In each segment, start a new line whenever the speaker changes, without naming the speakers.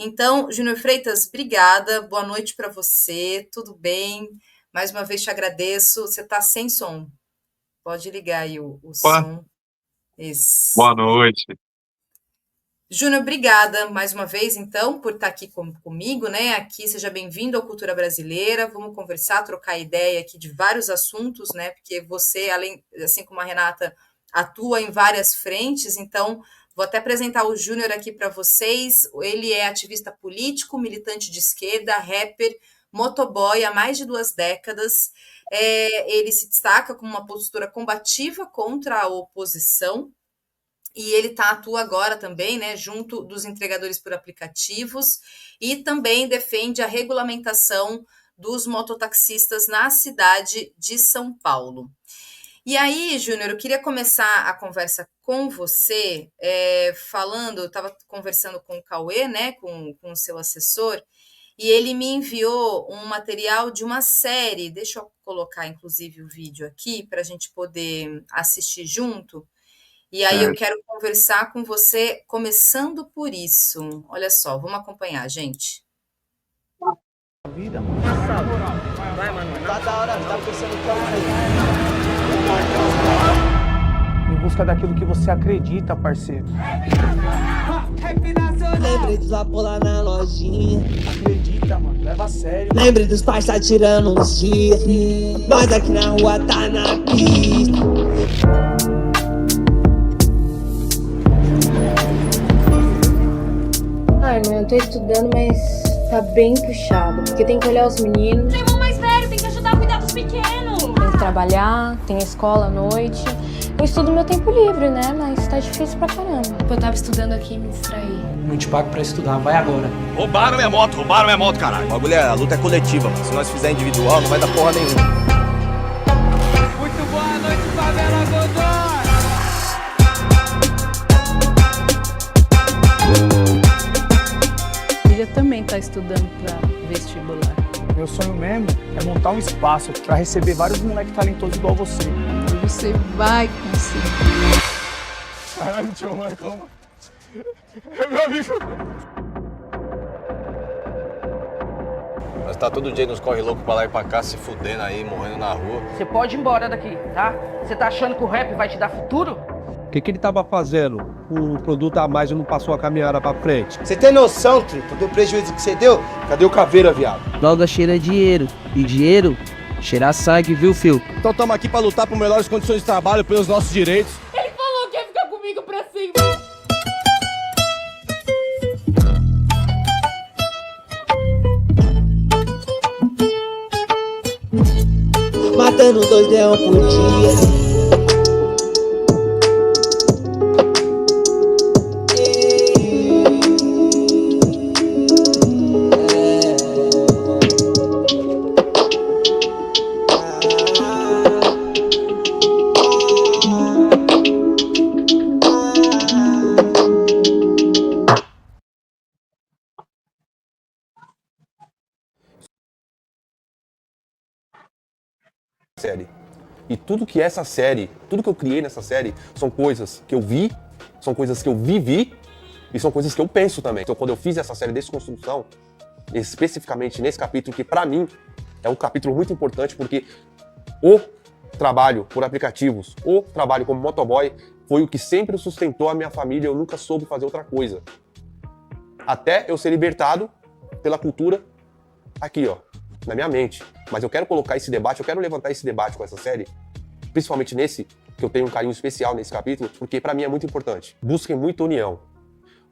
Então, Júnior Freitas, obrigada, boa noite para você, tudo bem? Mais uma vez te agradeço. Você está sem som, pode ligar aí o
Opa,
som. Isso.
boa noite.
Júnior, obrigada mais uma vez, então, por estar aqui comigo, né? Aqui, seja bem-vindo ao Cultura Brasileira. Vamos conversar, trocar ideia aqui de vários assuntos, né? Porque você, além, assim como a Renata, atua em várias frentes, então vou até apresentar o Júnior aqui para vocês. Ele é ativista político, militante de esquerda, rapper, motoboy há mais de 2 décadas. Ele se destaca com uma postura combativa contra a oposição e ele atua agora também, né, junto dos entregadores por aplicativos e também defende a regulamentação dos mototaxistas na cidade de São Paulo. E aí, Júnior, eu queria começar a conversa com você, falando, eu estava conversando com o Cauê, né, com o seu assessor, e ele me enviou um material de uma série, deixa eu colocar inclusive o vídeo aqui para a gente poder assistir junto, e aí eu
É,
quero conversar com você, começando por isso. Olha só, vamos acompanhar, gente.
Vida, mano. Vai, mano. Tá da hora, tá pensando em busca daquilo que você acredita, parceiro.
Lembre dos lá na lojinha.
Acredita, mano. Leva a sério.
Lembre dos pais tá tirando uns dias. Nós aqui na rua tá na pista.
Ai, mãe, eu tô estudando, mas tá bem puxado. Porque tem que olhar os meninos.
Tem irmão mais velho, tem que ajudar a cuidar dos pequenos.
Tem que trabalhar, tem escola à noite. Eu estudo no meu tempo livre, né? Mas tá difícil pra caramba.
Eu tava estudando aqui e me distraí.
Não te pago pra estudar, vai agora.
Roubaram minha moto, caralho. O bagulho a luta é coletiva, mano. Se nós fizer individual, não vai dar porra nenhuma.
Muito boa noite, Favela Godoy!
Filha também tá estudando para vestibular.
Meu sonho mesmo é montar um espaço pra receber vários moleques talentosos igual você.
Você vai conseguir.
Caralho, tio, mano, calma. É meu amigo.
Nós tá todo dia nos corre louco pra lá e pra cá, se fudendo aí, morrendo na rua.
Você pode ir embora daqui, tá? Você tá achando que o rap vai te dar futuro?
O que ele tava fazendo? O produto a mais e não passou a caminhada pra frente.
Você tem noção, Trito, do prejuízo que você deu?
Cadê o Caveira, viado?
Droga cheira dinheiro. E dinheiro cheira sangue, viu, fio?
Então estamos aqui pra lutar por melhores condições de trabalho, pelos nossos direitos.
Ele falou que ia ficar comigo pra sempre.
Matando 2 leões por dia.
Série. E tudo que essa série, tudo que eu criei nessa série, são coisas que eu vi, são coisas que eu vivi e são coisas que eu penso também. Então, quando eu fiz essa série Desconstrução, especificamente nesse capítulo, que pra mim é um capítulo muito importante, porque o trabalho por aplicativos, o trabalho como motoboy, foi o que sempre sustentou a minha família. Eu nunca soube fazer outra coisa. Até eu ser libertado pela cultura aqui, ó, na minha mente. Mas eu quero colocar esse debate, eu quero levantar esse debate com essa série, principalmente nesse, que eu tenho um carinho especial nesse capítulo, porque pra mim é muito importante. Busquem muita união.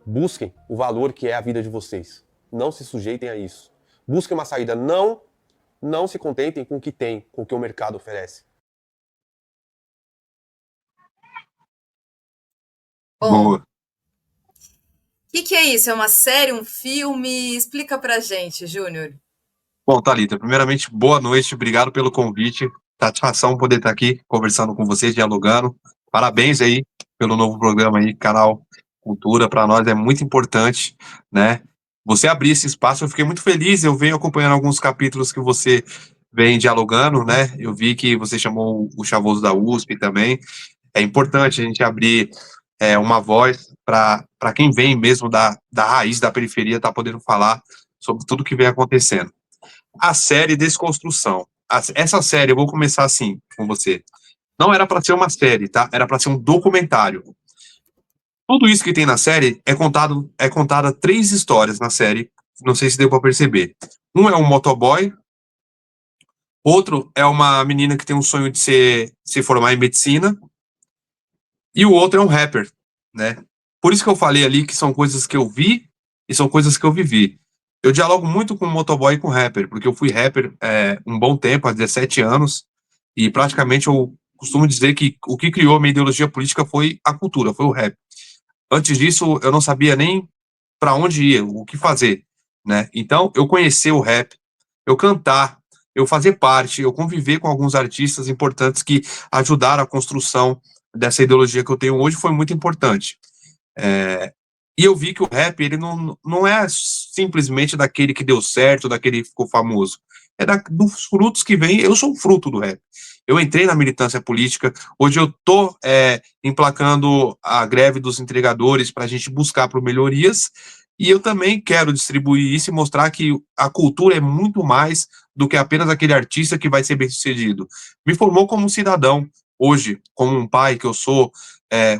Busquem o valor que é a vida de vocês. Não se sujeitem a isso. Busquem uma saída. Não se contentem com o que tem, com o que o mercado oferece.
Bom, o que é isso? É uma série, um filme? Explica pra gente, Júnior.
Bom, Thalita, primeiramente, boa noite, obrigado pelo convite. Satisfação poder estar aqui conversando com vocês, dialogando. Parabéns aí pelo novo programa aí, canal Cultura, para nós é muito importante, né? Você abrir esse espaço, eu fiquei muito feliz, eu venho acompanhando alguns capítulos que você vem dialogando, né? Eu vi que você chamou o Chavoso da USP também. É importante a gente abrir uma voz para quem vem mesmo da raiz da periferia, tá podendo falar sobre tudo que vem acontecendo. A série Desconstrução. Essa série, eu vou começar assim com você. Não era para ser uma série, tá? Era para ser um documentário. Tudo isso que tem na série é contada 3 histórias na série. Não sei se deu para perceber. Um é um motoboy, outro é uma menina que tem um sonho de se formar em medicina, e o outro é um rapper, né? Por isso que eu falei ali que são coisas que eu vi e são coisas que eu vivi. Eu dialogo muito com motoboy e com rapper, porque eu fui rapper um bom tempo, há 17 anos, e praticamente eu costumo dizer que o que criou a minha ideologia política foi a cultura, foi o rap. Antes disso, eu não sabia nem para onde ir, o que fazer, né? Então, eu conhecer o rap, eu cantar, eu fazer parte, eu conviver com alguns artistas importantes que ajudaram a construção dessa ideologia que eu tenho hoje foi muito importante. E eu vi que o rap, ele não é simplesmente daquele que deu certo, daquele que ficou famoso. É dos frutos que vem. Eu sou um fruto do rap. Eu entrei na militância política. Hoje eu tô emplacando a greve dos entregadores para a gente buscar por melhorias. E eu também quero distribuir isso e mostrar que a cultura é muito mais do que apenas aquele artista que vai ser bem-sucedido. Me formou como um cidadão, hoje, como um pai que eu sou,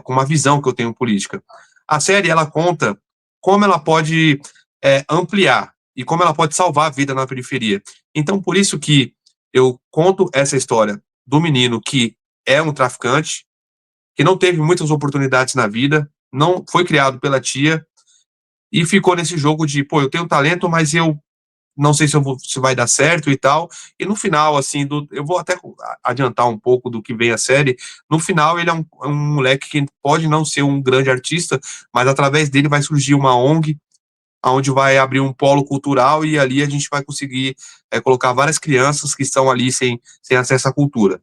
com uma visão que eu tenho política. A série, ela conta como ela pode ampliar e como ela pode salvar a vida na periferia. Então, por isso que eu conto essa história do menino que é um traficante, que não teve muitas oportunidades na vida, não foi criado pela tia e ficou nesse jogo de, pô, eu tenho talento, mas eu não sei se vai dar certo e tal. E no final, assim, eu vou até adiantar um pouco do que vem a série. No final, ele é um moleque que pode não ser um grande artista, mas através dele vai surgir uma ONG, onde vai abrir um polo cultural e ali a gente vai conseguir colocar várias crianças que estão ali sem acesso à cultura.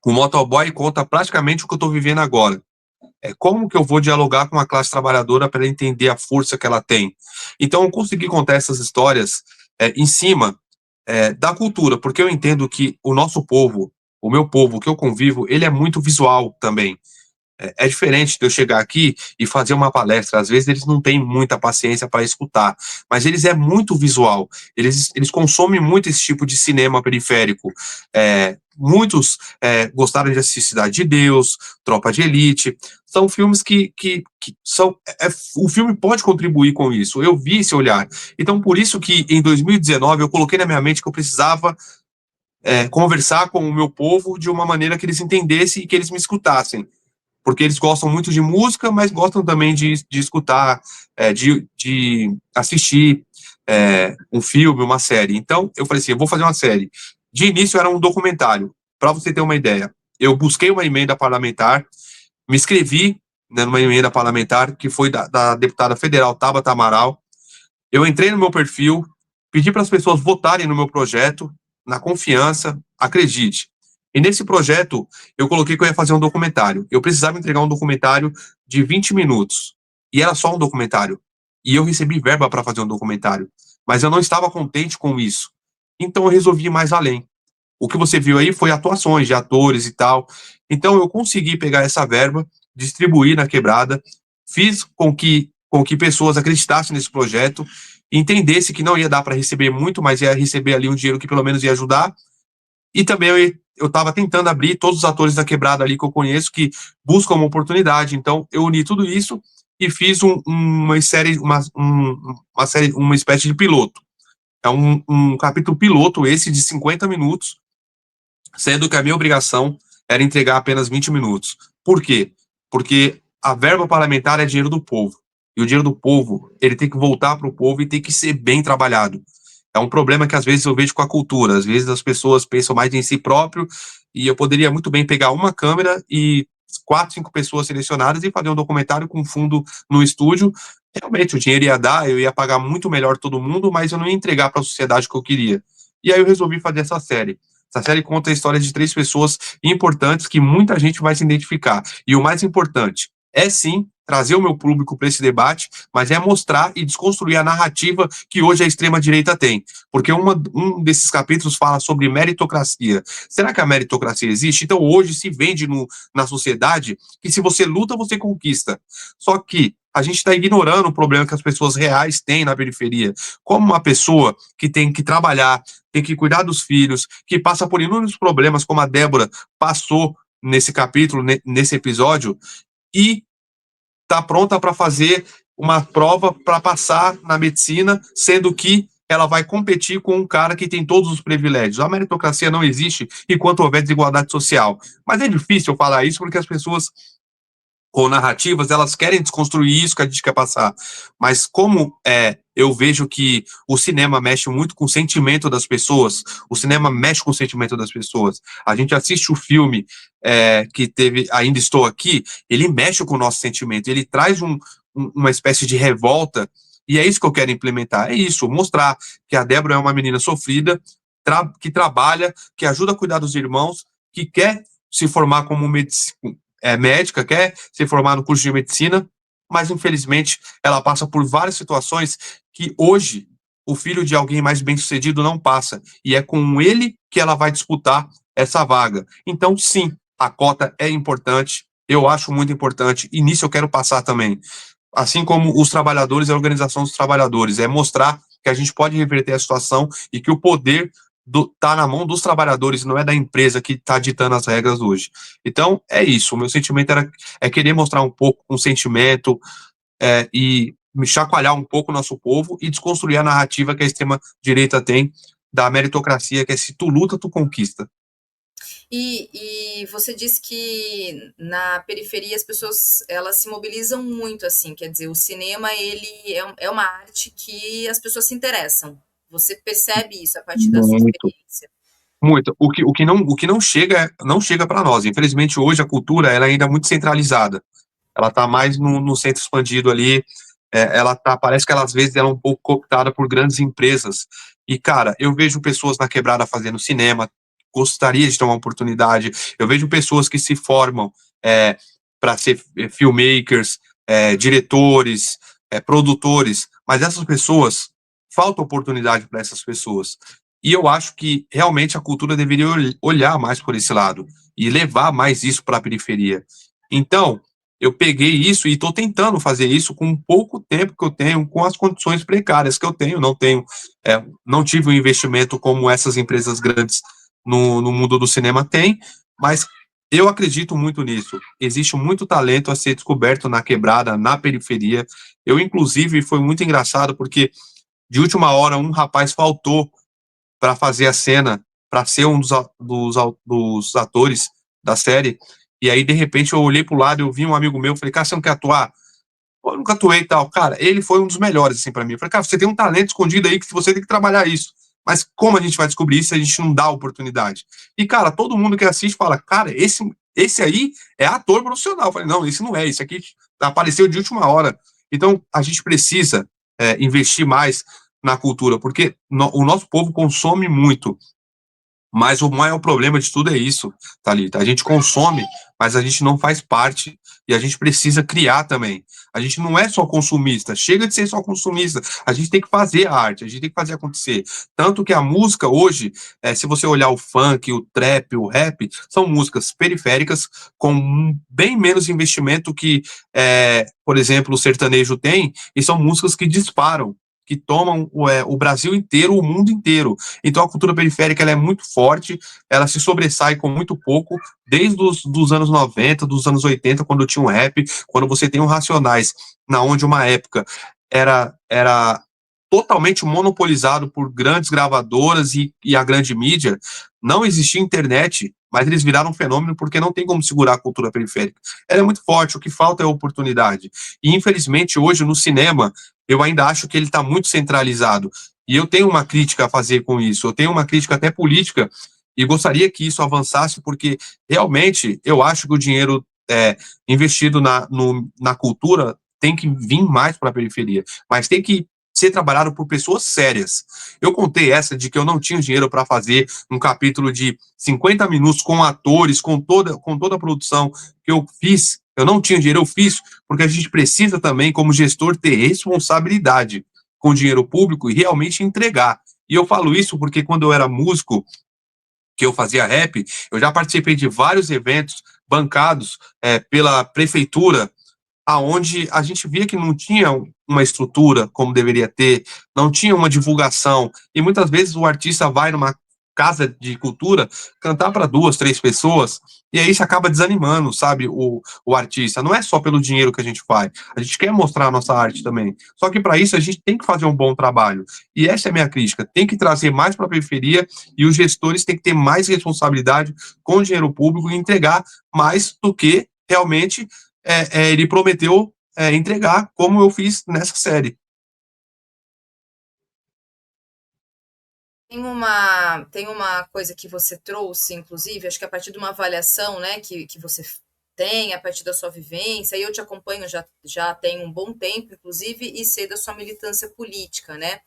O motoboy conta praticamente o que eu estou vivendo agora. Como que eu vou dialogar com a classe trabalhadora para entender a força que ela tem. Então, eu consegui contar essas histórias em cima da cultura, porque eu entendo que o nosso povo, o meu povo, que eu convivo, ele é muito visual também. É diferente de eu chegar aqui e fazer uma palestra. Às vezes eles não têm muita paciência para escutar, mas eles é muito visual. Eles consomem muito esse tipo de cinema periférico. Muitos gostaram de assistir Cidade de Deus, Tropa de Elite. São filmes que são... o filme pode contribuir com isso. Eu vi esse olhar. Então, por isso que em 2019 eu coloquei na minha mente que eu precisava conversar com o meu povo de uma maneira que eles entendessem e que eles me escutassem. Porque eles gostam muito de música, mas gostam também de escutar, de assistir um filme, uma série. Então, eu falei assim, eu vou fazer uma série. De início, era um documentário, para você ter uma ideia. Eu busquei uma emenda parlamentar, me inscrevi numa emenda parlamentar, que foi da deputada federal Tabata Amaral. Eu entrei no meu perfil, pedi para as pessoas votarem no meu projeto, na confiança, acredite. E nesse projeto, eu coloquei que eu ia fazer um documentário. Eu precisava entregar um documentário de 20 minutos. E era só um documentário. E eu recebi verba para fazer um documentário. Mas eu não estava contente com isso. Então eu resolvi ir mais além. O que você viu aí foi atuações de atores e tal. Então eu consegui pegar essa verba, distribuir na quebrada, fiz com que pessoas acreditassem nesse projeto, entendessem que não ia dar para receber muito, mas ia receber ali um dinheiro que pelo menos ia ajudar. E também eu estava tentando abrir todos os atores da quebrada ali que eu conheço, que buscam uma oportunidade. Então, eu uni tudo isso e fiz uma série, uma espécie de piloto. É um capítulo piloto, esse de 50 minutos, sendo que a minha obrigação era entregar apenas 20 minutos. Por quê? Porque a verba parlamentar é dinheiro do povo. E o dinheiro do povo, ele tem que voltar para o povo e tem que ser bem trabalhado. É um problema que às vezes eu vejo com a cultura. Às vezes as pessoas pensam mais em si próprio e eu poderia muito bem pegar uma câmera e 4, 5 pessoas selecionadas e fazer um documentário com fundo no estúdio. Realmente o dinheiro ia dar, eu ia pagar muito melhor todo mundo, mas eu não ia entregar para a sociedade o que eu queria. E aí eu resolvi fazer essa série. Essa série conta a história de 3 pessoas importantes que muita gente vai se identificar. E o mais importante, sim trazer o meu público para esse debate, mas é mostrar e desconstruir a narrativa que hoje a extrema-direita tem. Porque um desses capítulos fala sobre meritocracia. Será que a meritocracia existe? Então hoje se vende na sociedade que se você luta, você conquista. Só que a gente está ignorando o problema que as pessoas reais têm na periferia. Como uma pessoa que tem que trabalhar, tem que cuidar dos filhos, que passa por inúmeros problemas, como a Débora passou nesse capítulo, nesse episódio, e está pronta para fazer uma prova para passar na medicina, sendo que ela vai competir com um cara que tem todos os privilégios. A meritocracia não existe enquanto houver desigualdade social. Mas é difícil falar isso porque as pessoas com narrativas, elas querem desconstruir isso que a gente quer passar. Mas como eu vejo que o cinema mexe muito com o sentimento das pessoas, o cinema mexe com o sentimento das pessoas. A gente assiste o filme que teve Ainda Estou Aqui, ele mexe com o nosso sentimento, ele traz uma espécie de revolta, e é isso que eu quero implementar, é isso, mostrar que a Débora é uma menina sofrida, que trabalha, que ajuda a cuidar dos irmãos, que quer se formar como médica, quer se formar no curso de medicina, mas infelizmente ela passa por várias situações que hoje o filho de alguém mais bem-sucedido não passa, e é com ele que ela vai disputar essa vaga. Então, sim, a cota é importante, eu acho muito importante, e nisso eu quero passar também. Assim como os trabalhadores e a organização dos trabalhadores, é mostrar que a gente pode reverter a situação e que o poder tá na mão dos trabalhadores, não é da empresa que está ditando as regras hoje. Então, é isso. O meu sentimento é querer mostrar um pouco um sentimento e me chacoalhar um pouco o nosso povo e desconstruir a narrativa que a extrema-direita tem da meritocracia, que é se tu luta, tu conquista.
E você disse que na periferia as pessoas elas se mobilizam muito, assim, quer dizer, o cinema ele é uma arte que as pessoas se interessam. Você percebe isso a partir da sua experiência?
Muito. O que não chega para nós. Infelizmente, hoje a cultura ela ainda é muito centralizada. Ela está mais no centro expandido ali. Parece que ela, às vezes ela é um pouco cooptada por grandes empresas. E, cara, eu vejo pessoas na quebrada fazendo cinema, gostaria de ter uma oportunidade. Eu vejo pessoas que se formam para ser filmmakers, diretores, produtores, mas essas pessoas, falta oportunidade para essas pessoas. E eu acho que realmente a cultura deveria olhar mais por esse lado e levar mais isso para a periferia. Então, eu peguei isso e estou tentando fazer isso com pouco tempo que eu tenho, com as condições precárias que eu tenho. Não tive um investimento como essas empresas grandes no mundo do cinema têm, mas eu acredito muito nisso. Existe muito talento a ser descoberto na quebrada, na periferia. Eu, inclusive, foi muito engraçado porque de última hora um rapaz faltou para fazer a cena, para ser um dos atores da série, e aí, de repente, eu olhei pro lado, eu vi um amigo meu, falei, cara, você não quer atuar? Pô, eu nunca atuei e tal. Cara, ele foi um dos melhores, assim, para mim. Eu falei, cara, você tem um talento escondido aí que você tem que trabalhar isso. Mas como a gente vai descobrir isso se a gente não dá a oportunidade? E, cara, todo mundo que assiste fala, cara, esse aí é ator profissional. Eu falei, não, esse não é, esse aqui apareceu de última hora. Então, a gente precisa investir mais na cultura, porque o nosso povo consome muito, mas o maior problema de tudo é isso, Thalita. A gente consome, mas a gente não faz parte, e a gente precisa criar também. A gente não é só consumista, chega de ser só consumista, a gente tem que fazer a arte, a gente tem que fazer acontecer. Tanto que a música hoje, se você olhar o funk, o trap, o rap, são músicas periféricas, com bem menos investimento que, por exemplo, o sertanejo tem, e são músicas que disparam, que tomam o Brasil inteiro, o mundo inteiro. Então a cultura periférica ela é muito forte, ela se sobressai com muito pouco, desde os anos 90, dos anos 80, quando tinha um rap, quando você tem um Racionais, na onde uma época era totalmente monopolizado por grandes gravadoras e a grande mídia, não existia internet, mas eles viraram um fenômeno porque não tem como segurar a cultura periférica. Ela é muito forte, o que falta é oportunidade. E infelizmente hoje no cinema, eu ainda acho que ele está muito centralizado. E eu tenho uma crítica a fazer com isso, eu tenho uma crítica até política, e gostaria que isso avançasse, porque realmente eu acho que o dinheiro investido na cultura tem que vir mais para a periferia, mas tem que ser trabalhado por pessoas sérias. Eu contei essa de que eu não tinha dinheiro para fazer um capítulo de 50 minutos com atores, com toda a produção que eu fiz. Eu não tinha dinheiro, eu fiz, porque a gente precisa também, como gestor, ter responsabilidade com o dinheiro público e realmente entregar. E eu falo isso porque quando eu era músico, que eu fazia rap, eu já participei de vários eventos bancados pela prefeitura, aonde a gente via que não tinha uma estrutura como deveria ter, não tinha uma divulgação, e muitas vezes o artista vai numa casa de cultura cantar para 2, 3 pessoas, e aí isso acaba desanimando, sabe, o artista. Não é só pelo dinheiro que a gente faz, a gente quer mostrar a nossa arte também, só que para isso a gente tem que fazer um bom trabalho, e essa é a minha crítica, tem que trazer mais para a periferia, e os gestores têm que ter mais responsabilidade com o dinheiro público e entregar mais do que realmente ele prometeu entregar, como eu fiz nessa série.
Tem uma coisa que você trouxe, inclusive, acho que a partir de uma avaliação, né, que você tem, a partir da sua vivência, e eu te acompanho já tem um bom tempo, inclusive, e sei da sua militância política, né,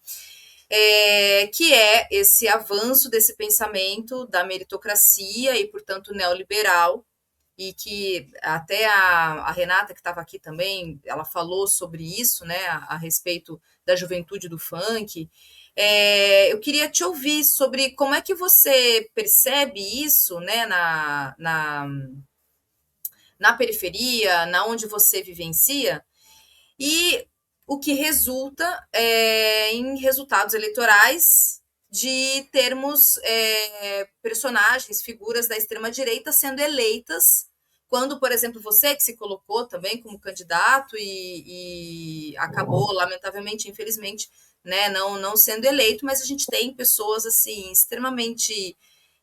que é esse avanço desse pensamento da meritocracia e, portanto, neoliberal, e que até a Renata, que estava aqui também, ela falou sobre isso, né, a respeito da juventude do funk. Eu queria te ouvir sobre como é que você percebe isso, né, na periferia, na onde você vivencia, e o que resulta em resultados eleitorais de termos personagens, figuras da extrema-direita sendo eleitas, quando, por exemplo, você que se colocou também como candidato e acabou, lamentavelmente, infelizmente, né, não sendo eleito, mas a gente tem pessoas assim extremamente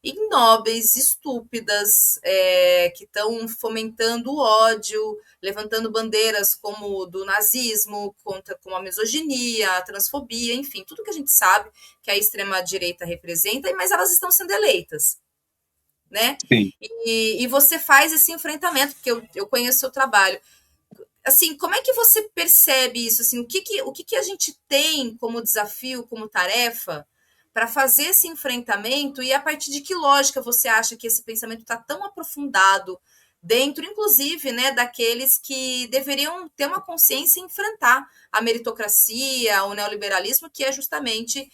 ignóbeis, estúpidas, que estão fomentando o ódio, levantando bandeiras como do nazismo, como a misoginia, a transfobia, enfim, tudo que a gente sabe que a extrema-direita representa, mas elas estão sendo eleitas, né?
Sim.
E você faz esse enfrentamento, porque eu conheço o seu trabalho. Assim, como é que você percebe isso? Assim, o que a gente tem como desafio, como tarefa, para fazer esse enfrentamento, e a partir de que lógica você acha que esse pensamento está tão aprofundado dentro, inclusive, né, daqueles que deveriam ter uma consciência e enfrentar a meritocracia, o neoliberalismo, que é justamente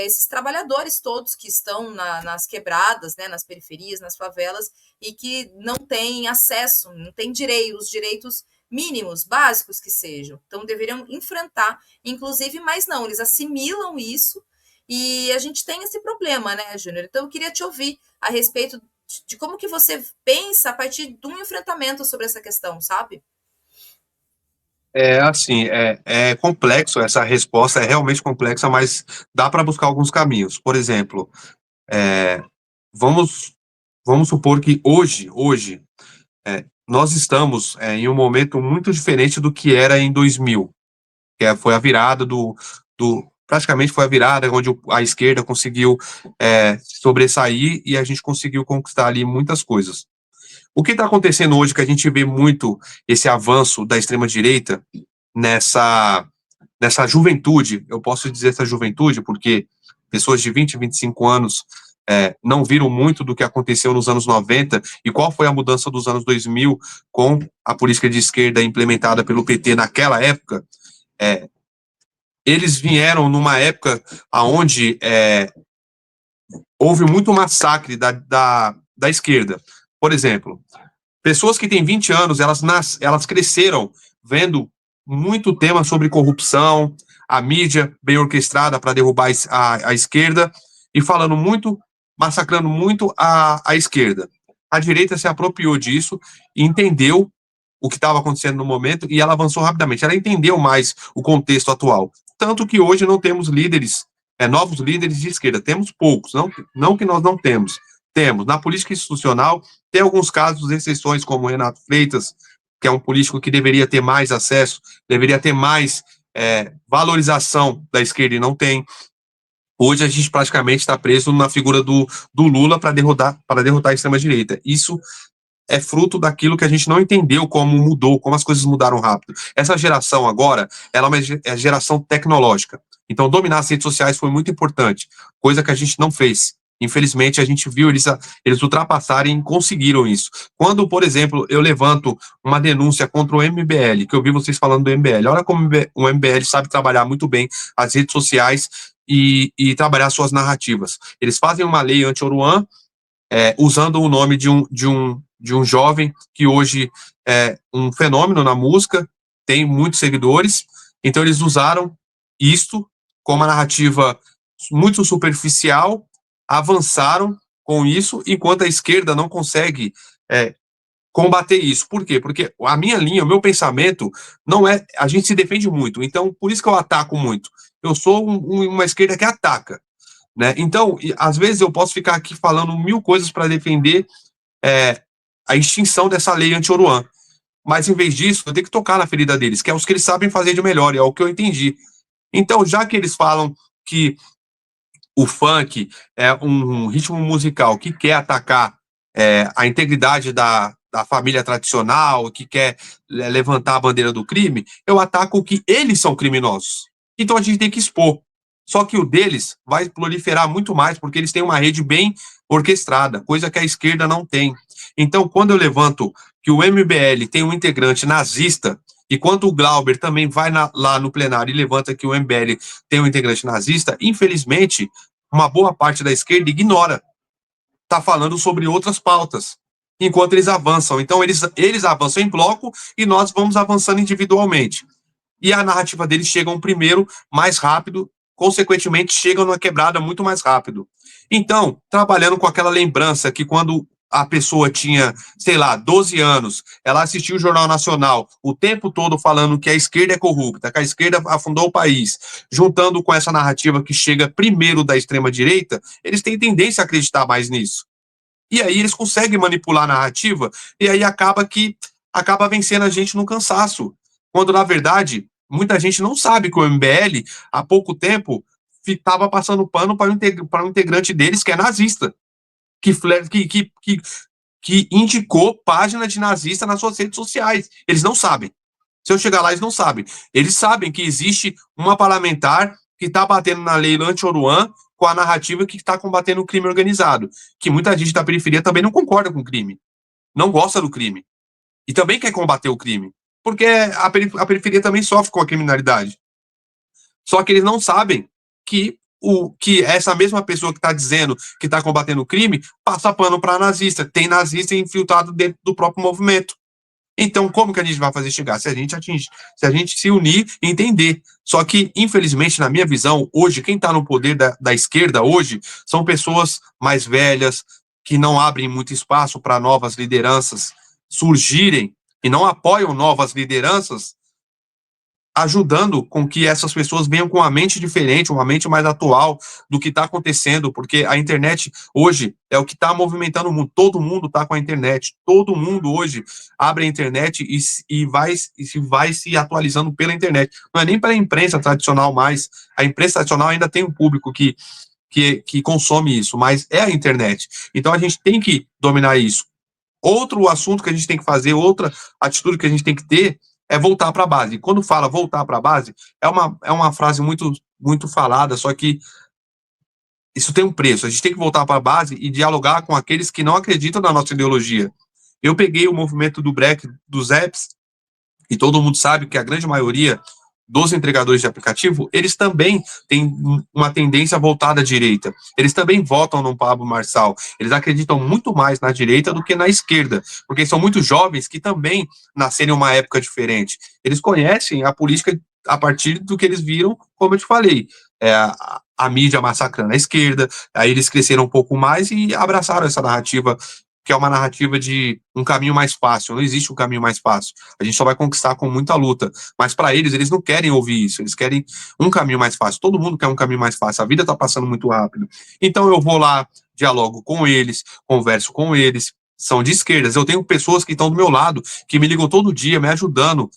esses trabalhadores todos que estão nas quebradas, né, nas periferias, nas favelas, e que não têm acesso, não têm os direitos mínimos, básicos que sejam. Então, deveriam enfrentar, inclusive, mas não, eles assimilam isso, e a gente tem esse problema, né, Júnior? Então, eu queria te ouvir a respeito de como que você pensa a partir de um enfrentamento sobre essa questão, sabe?
Assim, é complexo, essa resposta é realmente complexa, mas dá para buscar alguns caminhos. Por exemplo, vamos supor que hoje nós estamos em um momento muito diferente do que era em 2000, que foi a virada praticamente foi a virada onde a esquerda conseguiu sobressair e a gente conseguiu conquistar ali muitas coisas. O que está acontecendo hoje, que a gente vê muito esse avanço da extrema-direita nessa juventude, eu posso dizer essa juventude porque pessoas de 20, 25 anos não viram muito do que aconteceu nos anos 90 e qual foi a mudança dos anos 2000 com a política de esquerda implementada pelo PT naquela época. Eles vieram numa época onde houve muito massacre da esquerda. Por exemplo, pessoas que têm 20 anos, elas cresceram vendo muito tema sobre corrupção, a mídia bem orquestrada para derrubar a esquerda e falando muito, massacrando muito a esquerda. A direita se apropriou disso e entendeu o que estava acontecendo no momento e ela avançou rapidamente. Ela entendeu mais o contexto atual. Tanto que hoje não temos líderes, novos líderes de esquerda. Temos poucos, não que nós não temos. Temos. Na política institucional, tem alguns casos, exceções, como o Renato Freitas, que é um político que deveria ter mais acesso, deveria ter mais valorização da esquerda e não tem. Hoje a gente praticamente está preso na figura do Lula para derrotar a extrema-direita. Isso é fruto daquilo que a gente não entendeu como mudou, como as coisas mudaram rápido. Essa geração agora, ela é geração tecnológica. Então, dominar as redes sociais foi muito importante, coisa que a gente não fez. Infelizmente, a gente viu eles ultrapassarem e conseguiram isso. Quando, por exemplo, eu levanto uma denúncia contra o MBL, que eu vi vocês falando do MBL, olha como o MBL sabe trabalhar muito bem as redes sociais e trabalhar suas narrativas. Eles fazem uma lei anti-Oruan, usando o nome de um jovem que hoje é um fenômeno na música, tem muitos seguidores, então eles usaram isto como uma narrativa muito superficial, avançaram com isso, enquanto a esquerda não consegue combater isso. Por quê? Porque a minha linha, o meu pensamento, não é... A gente se defende muito, então por isso que eu ataco muito. Eu sou uma esquerda que ataca, né? Então, às vezes eu posso ficar aqui falando 1000 coisas para defender a extinção dessa lei anti-Oruan, mas em vez disso, eu tenho que tocar na ferida deles, que é os que eles sabem fazer de melhor, e é o que eu entendi. Então, já que eles falam que o funk é um ritmo musical que quer atacar a integridade da família tradicional, que quer levantar a bandeira do crime, eu ataco que eles são criminosos. Então a gente tem que expor. Só que o deles vai proliferar muito mais, porque eles têm uma rede bem orquestrada, coisa que a esquerda não tem. Então, quando eu levanto que o MBL tem um integrante nazista, e quando o Glauber também vai lá no plenário e levanta que o MBL tem um integrante nazista, infelizmente, uma boa parte da esquerda ignora. Está falando sobre outras pautas, enquanto eles avançam. Então, eles avançam em bloco e nós vamos avançando individualmente. E a narrativa deles chegam primeiro, mais rápido, consequentemente, chegam numa quebrada muito mais rápido. Então, trabalhando com aquela lembrança que quando a pessoa tinha, sei lá, 12 anos, ela assistiu o Jornal Nacional o tempo todo falando que a esquerda é corrupta, que a esquerda afundou o país, juntando com essa narrativa que chega primeiro da extrema-direita, eles têm tendência a acreditar mais nisso. E aí eles conseguem manipular a narrativa, e aí acaba vencendo a gente no cansaço. Quando, na verdade, muita gente não sabe que o MBL, há pouco tempo, estava passando pano para um integrante deles que é nazista, que indicou página de nazista nas suas redes sociais. Eles não sabem. Se eu chegar lá, eles não sabem. Eles sabem que existe uma parlamentar que está batendo na lei anti-Oruan com a narrativa que está combatendo o crime organizado, que muita gente da periferia também não concorda com o crime, não gosta do crime, e também quer combater o crime, porque a periferia também sofre com a criminalidade. Só que eles não sabem que essa mesma pessoa que está dizendo que está combatendo o crime passa pano para nazista, tem nazista infiltrado dentro do próprio movimento. Então, como que a gente vai fazer chegar? Se a gente se unir e entender. Só que, infelizmente, na minha visão, hoje, quem está no poder da esquerda hoje são pessoas mais velhas, que não abrem muito espaço para novas lideranças surgirem e não apoiam novas lideranças, ajudando com que essas pessoas venham com uma mente diferente, uma mente mais atual do que está acontecendo, porque a internet hoje é o que está movimentando o mundo. Todo mundo está com a internet, todo mundo hoje abre a internet e vai se atualizando pela internet. Não é nem pela imprensa tradicional mais, a imprensa tradicional ainda tem um público que consome isso, mas é a internet. Então a gente tem que dominar isso. Outro assunto que a gente tem que fazer, outra atitude que a gente tem que ter, é voltar para a base. E quando fala voltar para a base, é uma frase muito, muito falada, só que isso tem um preço. A gente tem que voltar para a base e dialogar com aqueles que não acreditam na nossa ideologia. Eu peguei o movimento do break, dos apps, e todo mundo sabe que a grande maioria dos entregadores de aplicativo, eles também têm uma tendência voltada à direita. Eles também votam no Pablo Marçal. Eles acreditam muito mais na direita do que na esquerda, porque são muitos jovens que também nasceram em uma época diferente. Eles conhecem a política a partir do que eles viram, como eu te falei, a mídia massacrando a esquerda, aí eles cresceram um pouco mais e abraçaram essa narrativa, que é uma narrativa de um caminho mais fácil. Não existe um caminho mais fácil. A gente só vai conquistar com muita luta. Mas para eles não querem ouvir isso. Eles querem um caminho mais fácil. Todo mundo quer um caminho mais fácil. A vida está passando muito rápido. Então eu vou lá, dialogo com eles, converso com eles. São de esquerdas. Eu tenho pessoas que estão do meu lado, que me ligam todo dia, me ajudando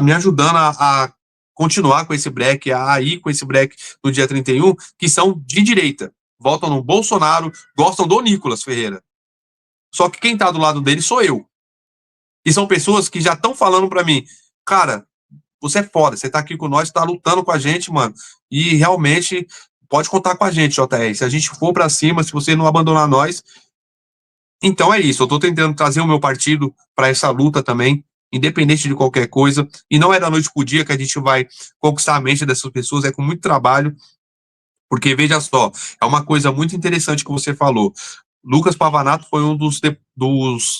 me ajudando a continuar com esse break, a ir com esse break no dia 31, que são de direita. Votam no Bolsonaro, gostam do Nicolas Ferreira. Só que quem tá do lado dele sou eu. E são pessoas que já estão falando para mim, cara, você é foda, você tá aqui com nós, tá lutando com a gente, mano, e realmente pode contar com a gente, JR. Se a gente for para cima, se você não abandonar nós, então é isso. Eu tô tentando trazer o meu partido para essa luta também, independente de qualquer coisa, e não é da noite pro dia que a gente vai conquistar a mente dessas pessoas, é com muito trabalho, porque veja só, é uma coisa muito interessante que você falou. Lucas Pavanato foi um dos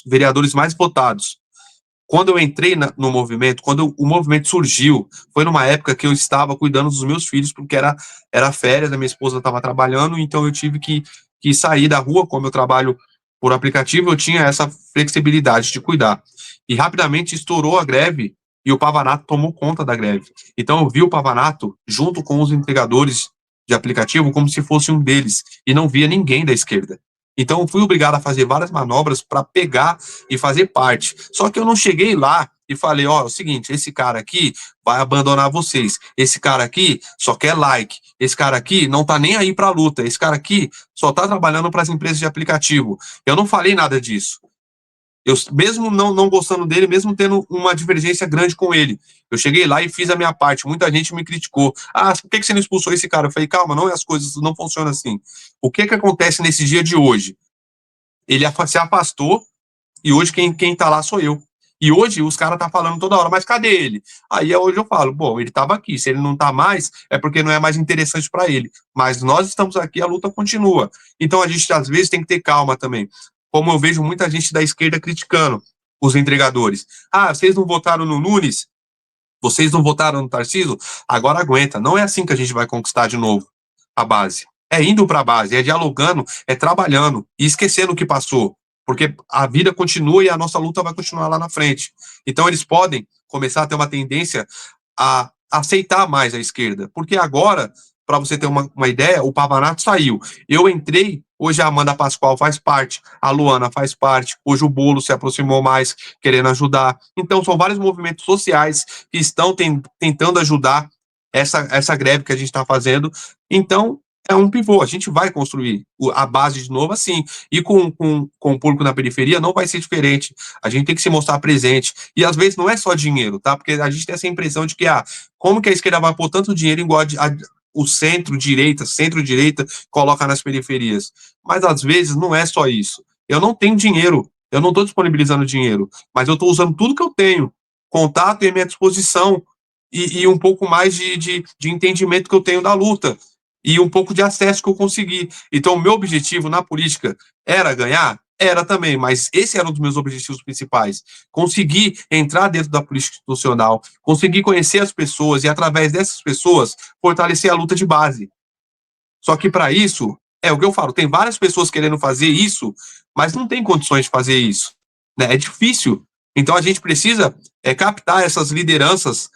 vereadores mais votados. Quando eu entrei no movimento, quando o movimento surgiu, foi numa época que eu estava cuidando dos meus filhos, porque era férias, a minha esposa estava trabalhando, então eu tive que sair da rua, como eu trabalho por aplicativo, eu tinha essa flexibilidade de cuidar. E rapidamente estourou a greve e o Pavanato tomou conta da greve. Então eu vi o Pavanato junto com os entregadores de aplicativo como se fosse um deles, e não via ninguém da esquerda. Então, eu fui obrigado a fazer várias manobras para pegar e fazer parte. Só que eu não cheguei lá e falei, ó, é o seguinte, esse cara aqui vai abandonar vocês. Esse cara aqui só quer like. Esse cara aqui não tá nem aí para a luta. Esse cara aqui só tá trabalhando para as empresas de aplicativo. Eu não falei nada disso. Eu, mesmo não gostando dele, mesmo tendo uma divergência grande com ele, eu cheguei lá e fiz a minha parte. Muita gente me criticou. Ah, por que você não expulsou esse cara? Eu falei, calma, não, as coisas não funcionam assim. O que acontece nesse dia de hoje? Ele se afastou e hoje quem tá lá sou eu. E hoje os caras tá falando toda hora, mas cadê ele? Aí hoje eu falo, bom, ele tava aqui, se ele não tá mais, é porque não é mais interessante para ele. Mas nós estamos aqui, a luta continua. Então a gente às vezes tem que ter calma também. Como eu vejo muita gente da esquerda criticando os entregadores. Ah, vocês não votaram no Nunes? Vocês não votaram no Tarcísio? Agora aguenta. Não é assim que a gente vai conquistar de novo a base. É indo para a base, é dialogando, é trabalhando e esquecendo o que passou. Porque a vida continua e a nossa luta vai continuar lá na frente. Então eles podem começar a ter uma tendência a aceitar mais a esquerda. Porque agora, para você ter uma ideia, o Pavanato saiu. Eu entrei, hoje a Amanda Pascoal faz parte, a Luana faz parte, hoje o Bolo se aproximou mais, querendo ajudar. Então são vários movimentos sociais que estão tentando ajudar essa greve que a gente está fazendo. Então, é um pivô, a gente vai construir a base de novo assim, e com o público na periferia não vai ser diferente, a gente tem que se mostrar presente, e às vezes não é só dinheiro, tá, porque a gente tem essa impressão de que, como que a esquerda vai pôr tanto dinheiro igual o centro-direita coloca nas periferias, mas às vezes não é só isso, eu não tenho dinheiro, eu não estou disponibilizando dinheiro, mas eu estou usando tudo que eu tenho, contato e minha disposição, e um pouco mais de entendimento que eu tenho da luta, e um pouco de acesso que eu consegui. Então, o meu objetivo na política era ganhar? Era também, mas esse era um dos meus objetivos principais. Conseguir entrar dentro da política institucional, conseguir conhecer as pessoas e, através dessas pessoas, fortalecer a luta de base. Só que, para isso, é o que eu falo, tem várias pessoas querendo fazer isso, mas não tem condições de fazer isso. Né? É difícil. Então, a gente precisa captar essas lideranças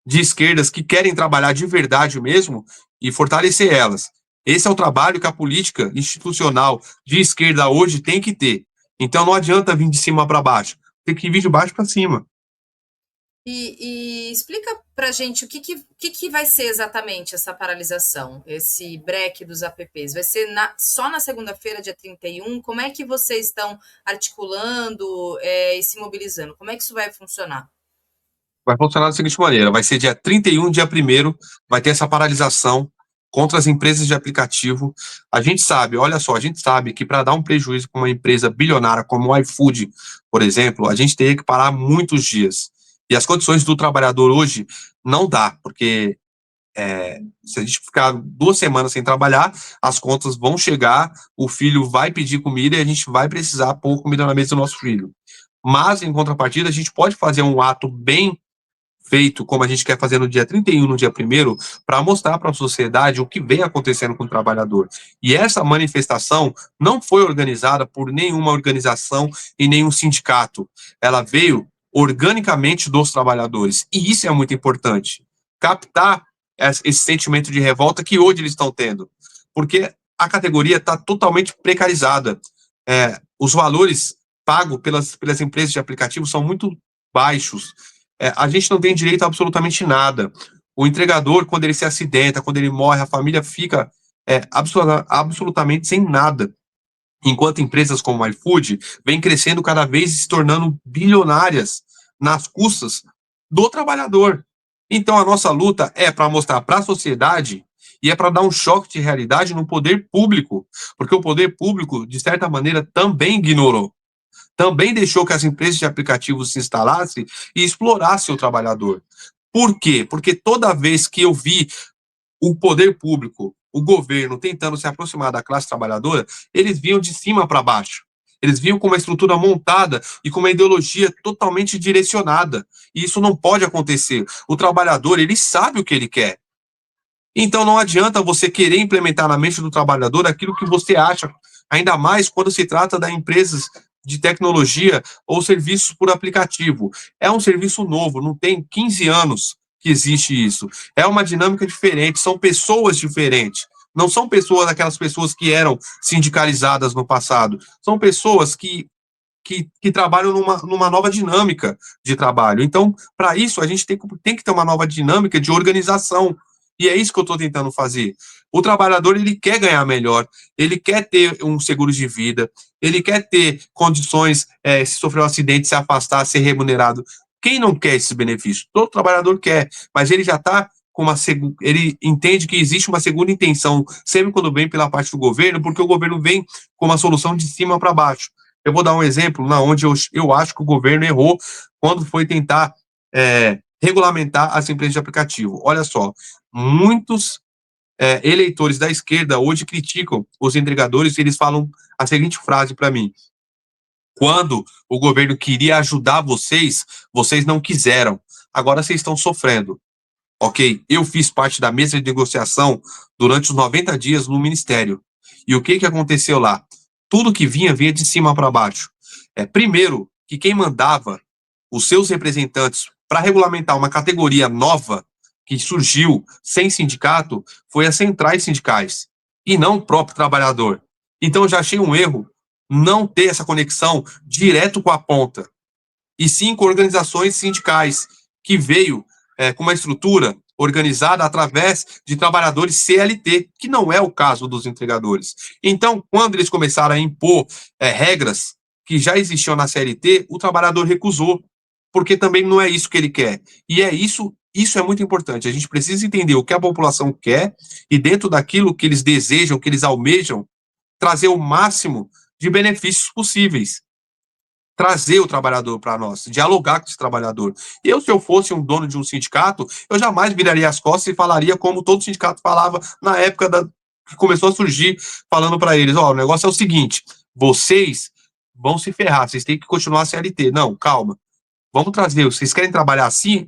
de esquerdas que querem trabalhar de verdade mesmo e fortalecer elas. Esse é o trabalho que a política institucional de esquerda hoje tem que ter. Então não adianta vir de cima para baixo, tem que vir de baixo para cima.
E explica pra gente o que vai ser exatamente essa paralisação, esse break dos apps. Vai ser só na segunda-feira, dia 31? Como é que vocês estão articulando e se mobilizando? Como é que isso vai funcionar?
Vai funcionar da seguinte maneira, vai ser dia 31, dia 1º, vai ter essa paralisação contra as empresas de aplicativo. A gente sabe, olha só, a gente sabe que para dar um prejuízo para uma empresa bilionária como o iFood, por exemplo, a gente teria que parar muitos dias. E as condições do trabalhador hoje não dá, porque se a gente ficar 2 semanas sem trabalhar, as contas vão chegar, o filho vai pedir comida e a gente vai precisar pôr comida na mesa do nosso filho. Mas, em contrapartida, a gente pode fazer um ato bem feito, como a gente quer fazer no dia 31, no dia 1º, para mostrar para a sociedade o que vem acontecendo com o trabalhador. E essa manifestação não foi organizada por nenhuma organização e nenhum sindicato. Ela veio organicamente dos trabalhadores. E isso é muito importante. Captar esse sentimento de revolta que hoje eles estão tendo. Porque a categoria está totalmente precarizada. Os valores pagos pelas empresas de aplicativo são muito baixos. A gente não tem direito a absolutamente nada. O entregador, quando ele se acidenta, quando ele morre, a família fica absolutamente sem nada. enquanto empresas como o iFood vêm crescendo cada vez e se tornando bilionárias nas custas do trabalhador. Então, a nossa luta é para mostrar para a sociedade e é para dar um choque de realidade no poder público, porque o poder público, de certa maneira, também ignorou. Também deixou que as empresas de aplicativos se instalassem e explorassem o trabalhador. Por quê? Porque toda vez que eu vi o poder público, o governo, tentando se aproximar da classe trabalhadora, eles viam de cima para baixo. Eles viam com uma estrutura montada e com uma ideologia totalmente direcionada. E isso não pode acontecer. O trabalhador, ele sabe o que ele quer. Então não adianta você querer implementar na mente do trabalhador aquilo que você acha, ainda mais quando se trata de empresas de tecnologia ou serviços por aplicativo. É um serviço novo, não tem 15 anos que existe isso. É uma dinâmica diferente, são pessoas diferentes. Não são pessoas, aquelas pessoas que eram sindicalizadas no passado. São pessoas que trabalham numa nova dinâmica de trabalho. Então, para isso, a gente tem que ter uma nova dinâmica de organização. E é isso que eu estou tentando fazer. O trabalhador, ele quer ganhar melhor, ele quer ter um seguro de vida, ele quer ter condições, se sofrer um acidente, se afastar, ser remunerado. Quem não quer esse benefício? Todo trabalhador quer, mas ele já está com ele entende que existe uma segunda intenção, sempre quando vem pela parte do governo, porque o governo vem com uma solução de cima para baixo. Eu vou dar um exemplo na onde eu acho que o governo errou quando foi tentar regulamentar as empresas de aplicativo. Olha só, muitos eleitores da esquerda hoje criticam os entregadores e eles falam a seguinte frase para mim: quando o governo queria ajudar vocês, vocês não quiseram. Agora vocês estão sofrendo. Ok? Eu fiz parte da mesa de negociação durante os 90 dias no Ministério. E o que aconteceu lá? Tudo que vinha de cima para baixo. Primeiro, que quem mandava os seus representantes para regulamentar uma categoria nova que surgiu sem sindicato foi as centrais sindicais e não o próprio trabalhador. Então, eu já achei um erro não ter essa conexão direto com a ponta, e sim com organizações sindicais, que veio com uma estrutura organizada através de trabalhadores CLT, que não é o caso dos entregadores. Então, quando eles começaram a impor regras que já existiam na CLT, o trabalhador recusou, porque também não é isso que ele quer. E isso é muito importante. A gente precisa entender o que a população quer e, dentro daquilo que eles desejam, que eles almejam, trazer o máximo de benefícios possíveis. Trazer o trabalhador para nós, dialogar com esse trabalhador. Se eu fosse um dono de um sindicato, eu jamais viraria as costas e falaria como todo sindicato falava na época que começou a surgir, falando para eles: o negócio é o seguinte, vocês vão se ferrar, vocês têm que continuar a CLT. Não, calma. Vamos trazer, vocês querem trabalhar assim?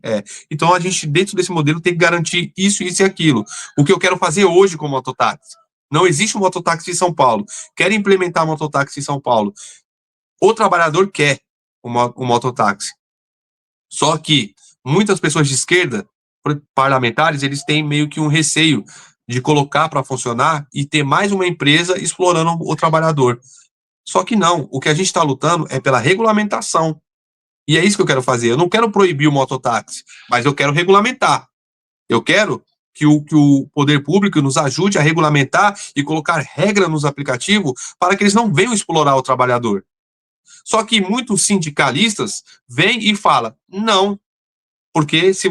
Então a gente, dentro desse modelo, tem que garantir isso, isso e aquilo. O que eu quero fazer hoje com o mototáxi. Não existe um mototáxi em São Paulo. Querem implementar um mototáxi em São Paulo. O trabalhador quer um mototáxi. Só que muitas pessoas de esquerda, parlamentares, eles têm meio que um receio de colocar para funcionar e ter mais uma empresa explorando o trabalhador. Só que não. O que a gente está lutando é pela regulamentação. E é isso que eu quero fazer. Eu não quero proibir o mototáxi, mas eu quero regulamentar. Eu quero que o poder público nos ajude a regulamentar e colocar regra nos aplicativos para que eles não venham explorar o trabalhador. Só que muitos sindicalistas vêm e falam: não, porque se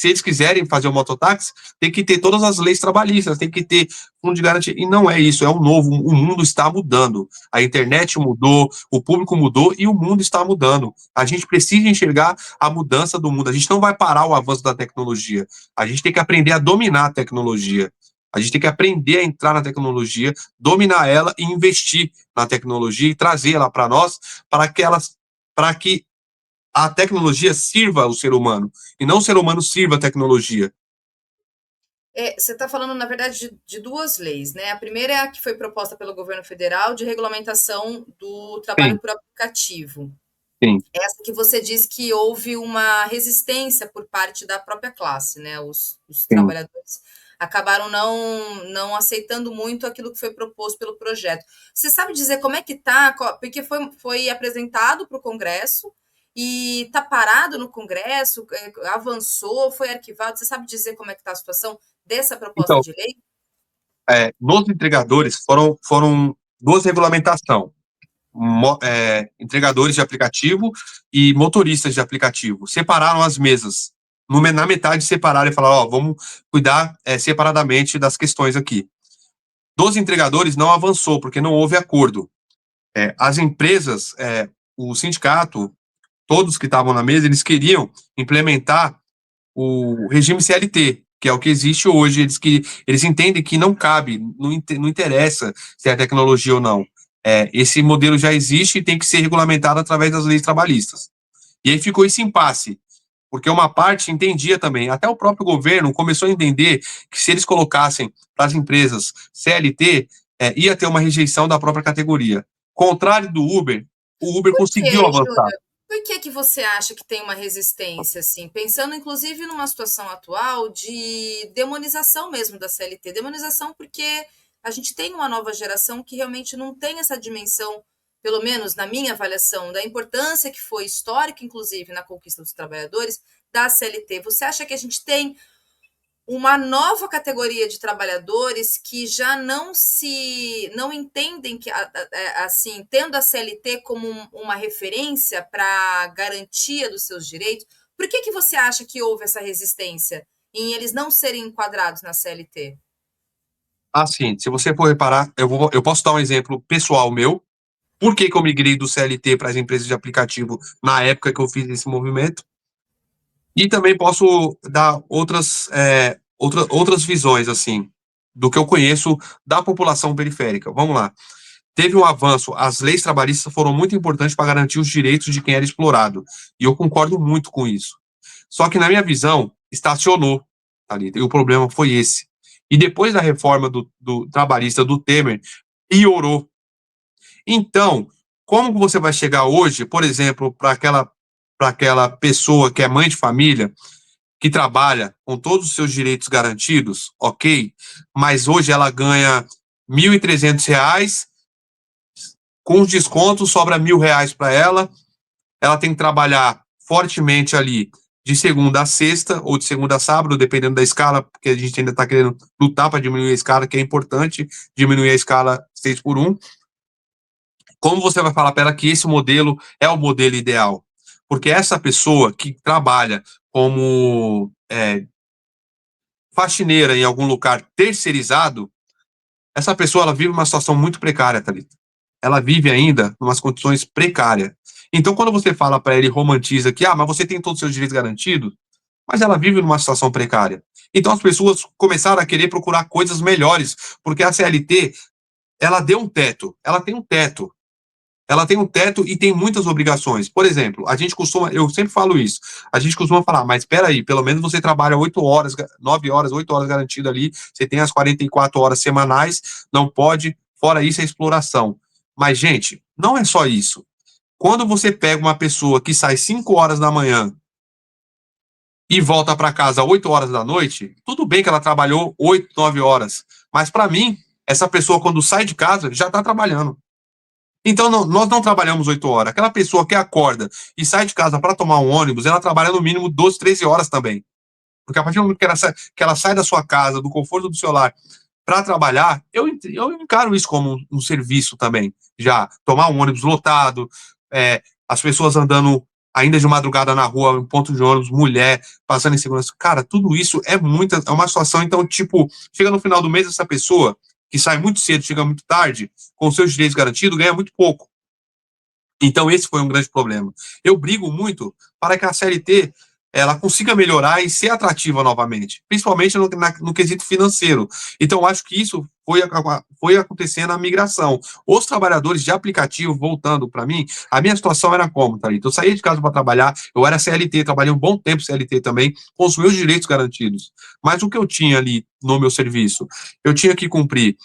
eles quiserem fazer o mototáxi, tem que ter todas as leis trabalhistas, tem que ter fundo de garantia. E não é isso, é o novo. O mundo está mudando. A internet mudou, o público mudou e o mundo está mudando. A gente precisa enxergar a mudança do mundo. A gente não vai parar o avanço da tecnologia. A gente tem que aprender a dominar a tecnologia. A gente tem que aprender a entrar na tecnologia, dominar ela e investir na tecnologia e trazer ela para nós, para que a tecnologia sirva o ser humano, e não o ser humano sirva a tecnologia.
Você está falando, na verdade, de duas leis, né? A primeira é a que foi proposta pelo governo federal de regulamentação do trabalho por aplicativo.
Sim.
Essa que você diz que houve uma resistência por parte da própria classe, né? Os trabalhadores acabaram não aceitando muito aquilo que foi proposto pelo projeto. Você sabe dizer como é que está? Porque foi apresentado para o Congresso e está parado no Congresso, avançou, foi arquivado. Você sabe dizer como é que está a situação dessa proposta de lei?
Nos entregadores foram duas regulamentações. Entregadores de aplicativo e motoristas de aplicativo. Separaram as mesas. Na metade separaram e falaram, vamos cuidar separadamente das questões aqui. Dos entregadores não avançou, porque não houve acordo. As empresas, o sindicato, todos que estavam na mesa, eles queriam implementar o regime CLT, que é o que existe hoje. Eles entendem que não cabe, não interessa se é tecnologia ou não. Esse modelo já existe e tem que ser regulamentado através das leis trabalhistas. E aí ficou esse impasse, porque uma parte entendia também, até o próprio governo começou a entender que se eles colocassem para as empresas CLT, ia ter uma rejeição da própria categoria. Contrário do Uber, o Uber conseguiu avançar.
Por que você acha que tem uma resistência, assim? Pensando, inclusive, numa situação atual de demonização mesmo da CLT. Demonização porque a gente tem uma nova geração que realmente não tem essa dimensão, pelo menos na minha avaliação, da importância que foi histórica, inclusive, na conquista dos trabalhadores, da CLT. Você acha que a gente tem uma nova categoria de trabalhadores que já não entendem que, assim, tendo a CLT como uma referência para garantia dos seus direitos? Por que você acha que houve essa resistência em eles não serem enquadrados na CLT?
Assim, se você for reparar, eu posso dar um exemplo pessoal meu. Por que eu migrei do CLT para as empresas de aplicativo na época que eu fiz esse movimento? E também posso dar outras visões, assim, do que eu conheço da população periférica. Vamos lá. Teve um avanço, as leis trabalhistas foram muito importantes para garantir os direitos de quem era explorado. E eu concordo muito com isso. Só que, na minha visão, estacionou, Thalita, e o problema foi esse. E depois da reforma do trabalhista do Temer, piorou. Então, como você vai chegar hoje, por exemplo, para aquela pessoa que é mãe de família, que trabalha com todos os seus direitos garantidos, ok, mas hoje ela ganha R$ 1.300, com os descontos sobra R$ 1.000 para ela tem que trabalhar fortemente ali de segunda a sexta, ou de segunda a sábado, dependendo da escala, porque a gente ainda está querendo lutar para diminuir a escala, que é importante diminuir a escala 6x1. Como você vai falar para ela que esse modelo é o modelo ideal? Porque essa pessoa que trabalha como faxineira em algum lugar terceirizado, essa pessoa ela vive uma situação muito precária, Thalita. Ela vive ainda em umas condições precárias. Então, quando você fala para ele, romantiza que, mas você tem todos os seus direitos garantidos, mas ela vive numa situação precária. Então, as pessoas começaram a querer procurar coisas melhores, porque a CLT, ela deu um teto, ela tem um teto. Ela tem um teto e tem muitas obrigações. Por exemplo, eu sempre falo isso, a gente costuma falar, mas espera aí, pelo menos você trabalha 8 horas, 9 horas, 8 horas garantido ali, você tem as 44 horas semanais, não pode, fora isso é exploração. Mas, gente, não é só isso. Quando você pega uma pessoa que sai 5 horas da manhã e volta para casa 8 horas da noite, tudo bem que ela trabalhou 8, 9 horas, mas para mim, essa pessoa quando sai de casa já está trabalhando. Então, nós não trabalhamos 8 horas. Aquela pessoa que acorda e sai de casa para tomar um ônibus, ela trabalha no mínimo 12, 13 horas também. Porque a partir do momento que ela sai da sua casa, do conforto do seu lar, para trabalhar, eu encaro isso como um serviço também. Já tomar um ônibus lotado, as pessoas andando ainda de madrugada na rua, em ponto de ônibus, mulher, passando em segurança. Cara, tudo isso é uma situação, então, tipo, chega no final do mês, essa pessoa que sai muito cedo, chega muito tarde, com seus direitos garantidos, ganha muito pouco. Então, esse foi um grande problema. Eu brigo muito para que a CLT ela consiga melhorar e ser atrativa novamente, principalmente no quesito financeiro. Então, acho que isso foi acontecendo na migração. Os trabalhadores de aplicativo, voltando para mim, a minha situação era como, Thalita? Eu saía de casa para trabalhar, eu era CLT, trabalhei um bom tempo CLT também, com os meus direitos garantidos. Mas o que eu tinha ali no meu serviço? Eu tinha que cumprir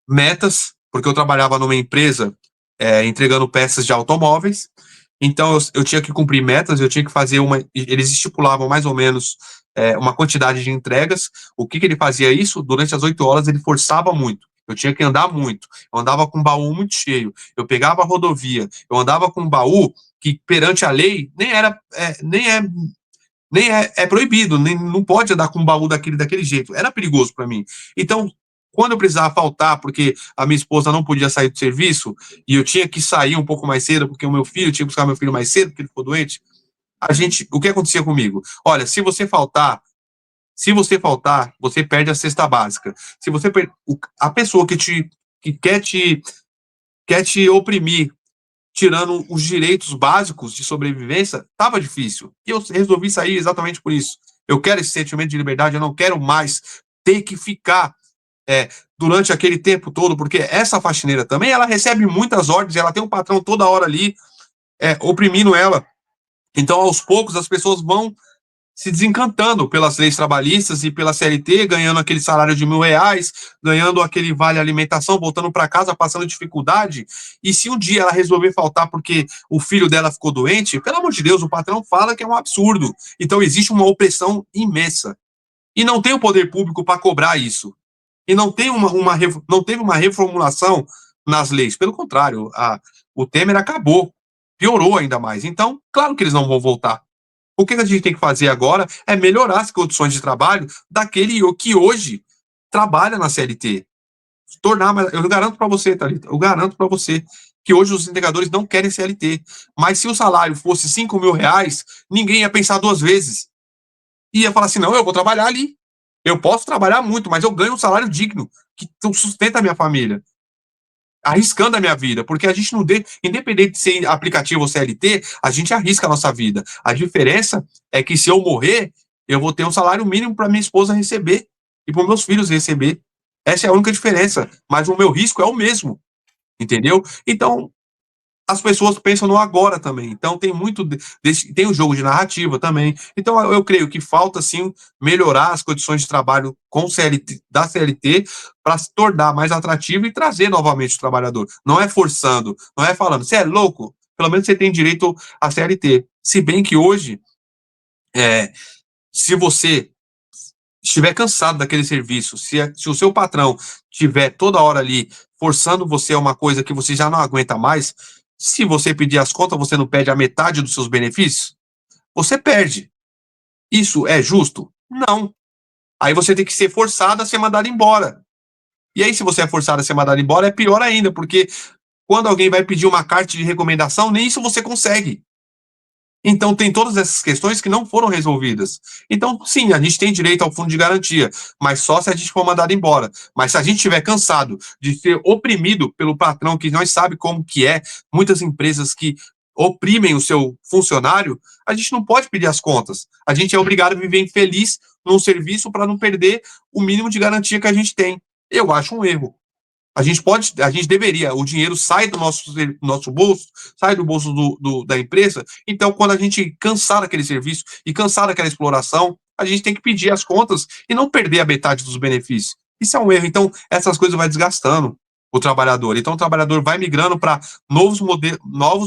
metas, porque eu trabalhava numa empresa entregando peças de automóveis. Então, eu tinha que cumprir metas, eu tinha que fazer eles estipulavam mais ou menos uma quantidade de entregas. O que ele fazia isso? Durante as 8 horas, ele forçava muito. Eu tinha que andar muito. Eu andava com um baú muito cheio. Eu pegava a rodovia. Eu andava com um baú que, perante a lei, nem é proibido. Não pode andar com um baú daquele jeito. Era perigoso para mim. Então, Quando eu precisava faltar, porque a minha esposa não podia sair do serviço, e eu tinha que sair um pouco mais cedo, porque o meu filho tinha que buscar meu filho mais cedo, porque ele ficou doente, o que acontecia comigo? Olha, se você faltar, você perde a cesta básica. Se você a pessoa que quer te oprimir, tirando os direitos básicos de sobrevivência, estava difícil. E eu resolvi sair exatamente por isso. Eu quero esse sentimento de liberdade, eu não quero mais ter que ficar durante aquele tempo todo, porque essa faxineira também, ela recebe muitas ordens, ela tem um patrão toda hora ali, oprimindo ela. Então, aos poucos, as pessoas vão se desencantando pelas leis trabalhistas e pela CLT, ganhando aquele salário de R$1.000, ganhando aquele vale alimentação, voltando para casa, passando dificuldade. E se um dia ela resolver faltar porque o filho dela ficou doente, pelo amor de Deus, o patrão fala que é um absurdo. Então existe uma opressão imensa. E não tem o poder público para cobrar isso. E não tem não teve uma reformulação nas leis. Pelo contrário, o Temer acabou, piorou ainda mais. Então, claro que eles não vão voltar. O que a gente tem que fazer agora é melhorar as condições de trabalho daquele que hoje trabalha na CLT. Eu garanto para você, Thalita, eu garanto para você que hoje os entregadores não querem CLT. Mas se o salário fosse R$5.000, ninguém ia pensar duas vezes. Ia falar assim, não, eu vou trabalhar ali. Eu posso trabalhar muito, mas eu ganho um salário digno, que sustenta a minha família. Arriscando a minha vida, porque a gente não independente de ser aplicativo ou CLT, a gente arrisca a nossa vida. A diferença é que se eu morrer, eu vou ter um salário mínimo para minha esposa receber e para meus filhos receber. Essa é a única diferença, mas o meu risco é o mesmo, entendeu? Então, as pessoas pensam no agora também. Então, tem um jogo de narrativa também. Então, eu creio que falta, sim, melhorar as condições de trabalho da CLT para se tornar mais atrativo e trazer novamente o trabalhador. Não é forçando, não é falando, você é louco? Pelo menos você tem direito à CLT. Se bem que hoje, se você estiver cansado daquele serviço, se o seu patrão estiver toda hora ali forçando você a uma coisa que você já não aguenta mais, se você pedir as contas, você não perde a metade dos seus benefícios? Você perde. Isso é justo? Não. Aí você tem que ser forçado a ser mandado embora. E aí, se você é forçado a ser mandado embora, é pior ainda, porque quando alguém vai pedir uma carta de recomendação, nem isso você consegue. Então, tem todas essas questões que não foram resolvidas. Então, sim, a gente tem direito ao fundo de garantia, mas só se a gente for mandado embora. Mas se a gente estiver cansado de ser oprimido pelo patrão, que nós sabe como que é, muitas empresas que oprimem o seu funcionário, a gente não pode pedir as contas. A gente é obrigado a viver infeliz num serviço para não perder o mínimo de garantia que a gente tem. Eu acho um erro. A gente deveria, o dinheiro sai do nosso bolso, sai do bolso da empresa. Então, quando a gente cansar daquele serviço e cansar daquela exploração, a gente tem que pedir as contas e não perder a metade dos benefícios. Isso é um erro. Então, essas coisas vai desgastando o trabalhador. Então, o trabalhador vai migrando para novos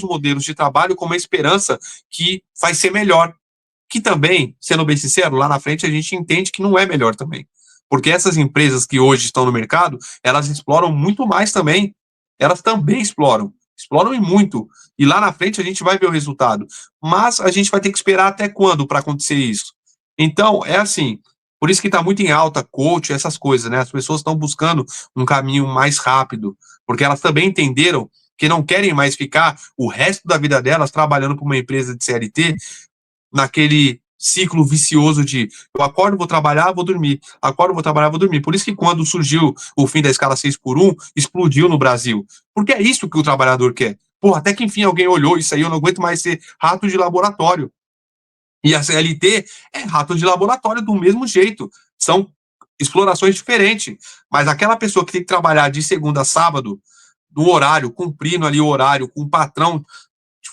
modelos de trabalho com uma esperança que vai ser melhor. Que também, sendo bem sincero, lá na frente a gente entende que não é melhor também. Porque essas empresas que hoje estão no mercado, elas exploram muito mais também. Elas também exploram e muito. E lá na frente a gente vai ver o resultado. Mas a gente vai ter que esperar até quando para acontecer isso? Então, é assim, por isso que está muito em alta coach, essas coisas, né? As pessoas estão buscando um caminho mais rápido, porque elas também entenderam que não querem mais ficar o resto da vida delas trabalhando para uma empresa de CLT, naquele ciclo vicioso de eu acordo, vou trabalhar, vou dormir, acordo, vou trabalhar, vou dormir. Por isso que quando surgiu o fim da escala 6x1, explodiu no Brasil. Porque é isso que o trabalhador quer. Pô, até que enfim alguém olhou isso aí, eu não aguento mais ser rato de laboratório. E a CLT é rato de laboratório do mesmo jeito. São explorações diferentes. Mas aquela pessoa que tem que trabalhar de segunda a sábado, no horário, cumprindo ali o horário, com o patrão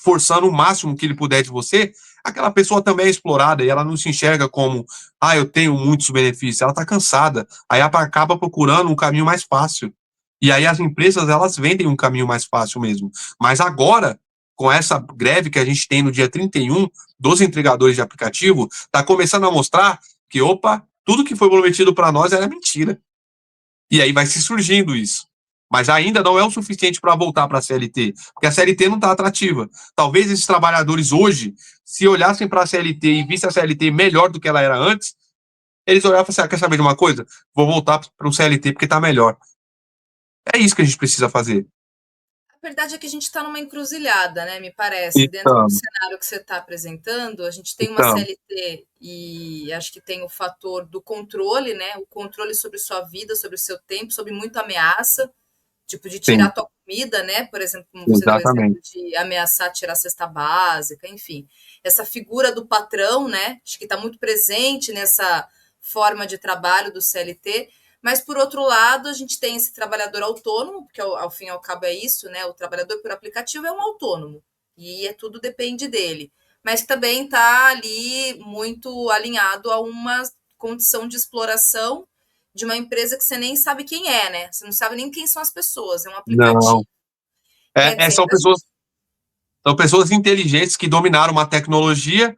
forçando o máximo que ele puder de você, aquela pessoa também é explorada e ela não se enxerga como, eu tenho muitos benefícios, ela está cansada, aí ela acaba procurando um caminho mais fácil. E aí as empresas, elas vendem um caminho mais fácil mesmo. Mas agora, com essa greve que a gente tem no dia 31 dos entregadores de aplicativo, está começando a mostrar que, tudo que foi prometido para nós era mentira. E aí vai se surgindo isso. Mas ainda não é o suficiente para voltar para a CLT, porque a CLT não está atrativa. Talvez esses trabalhadores hoje, se olhassem para a CLT e vissem a CLT melhor do que ela era antes, Eles olhavam e falavam assim, quer saber de uma coisa? Vou voltar para o CLT porque tá melhor. É isso que a gente precisa fazer.
A verdade é que a gente está numa encruzilhada, né? Me parece. Dentro do cenário que você está apresentando, a gente tem uma CLT e acho que tem o fator do controle, né? O controle sobre sua vida, sobre o seu tempo, sobre muita ameaça, tipo de tirar a tua comida, né? Por exemplo, como você deu o exemplo de ameaçar tirar a cesta básica, enfim. Essa figura do patrão, né? Acho que está muito presente nessa forma de trabalho do CLT. Mas, por outro lado, a gente tem esse trabalhador autônomo, porque ao fim e ao cabo é isso, né? O trabalhador por aplicativo é um autônomo, e tudo depende dele. Mas que também está ali muito alinhado a uma condição de exploração de uma empresa que você nem sabe quem é, né? Você não sabe nem quem são as pessoas, é um aplicativo.
Não. São pessoas inteligentes que dominaram uma tecnologia,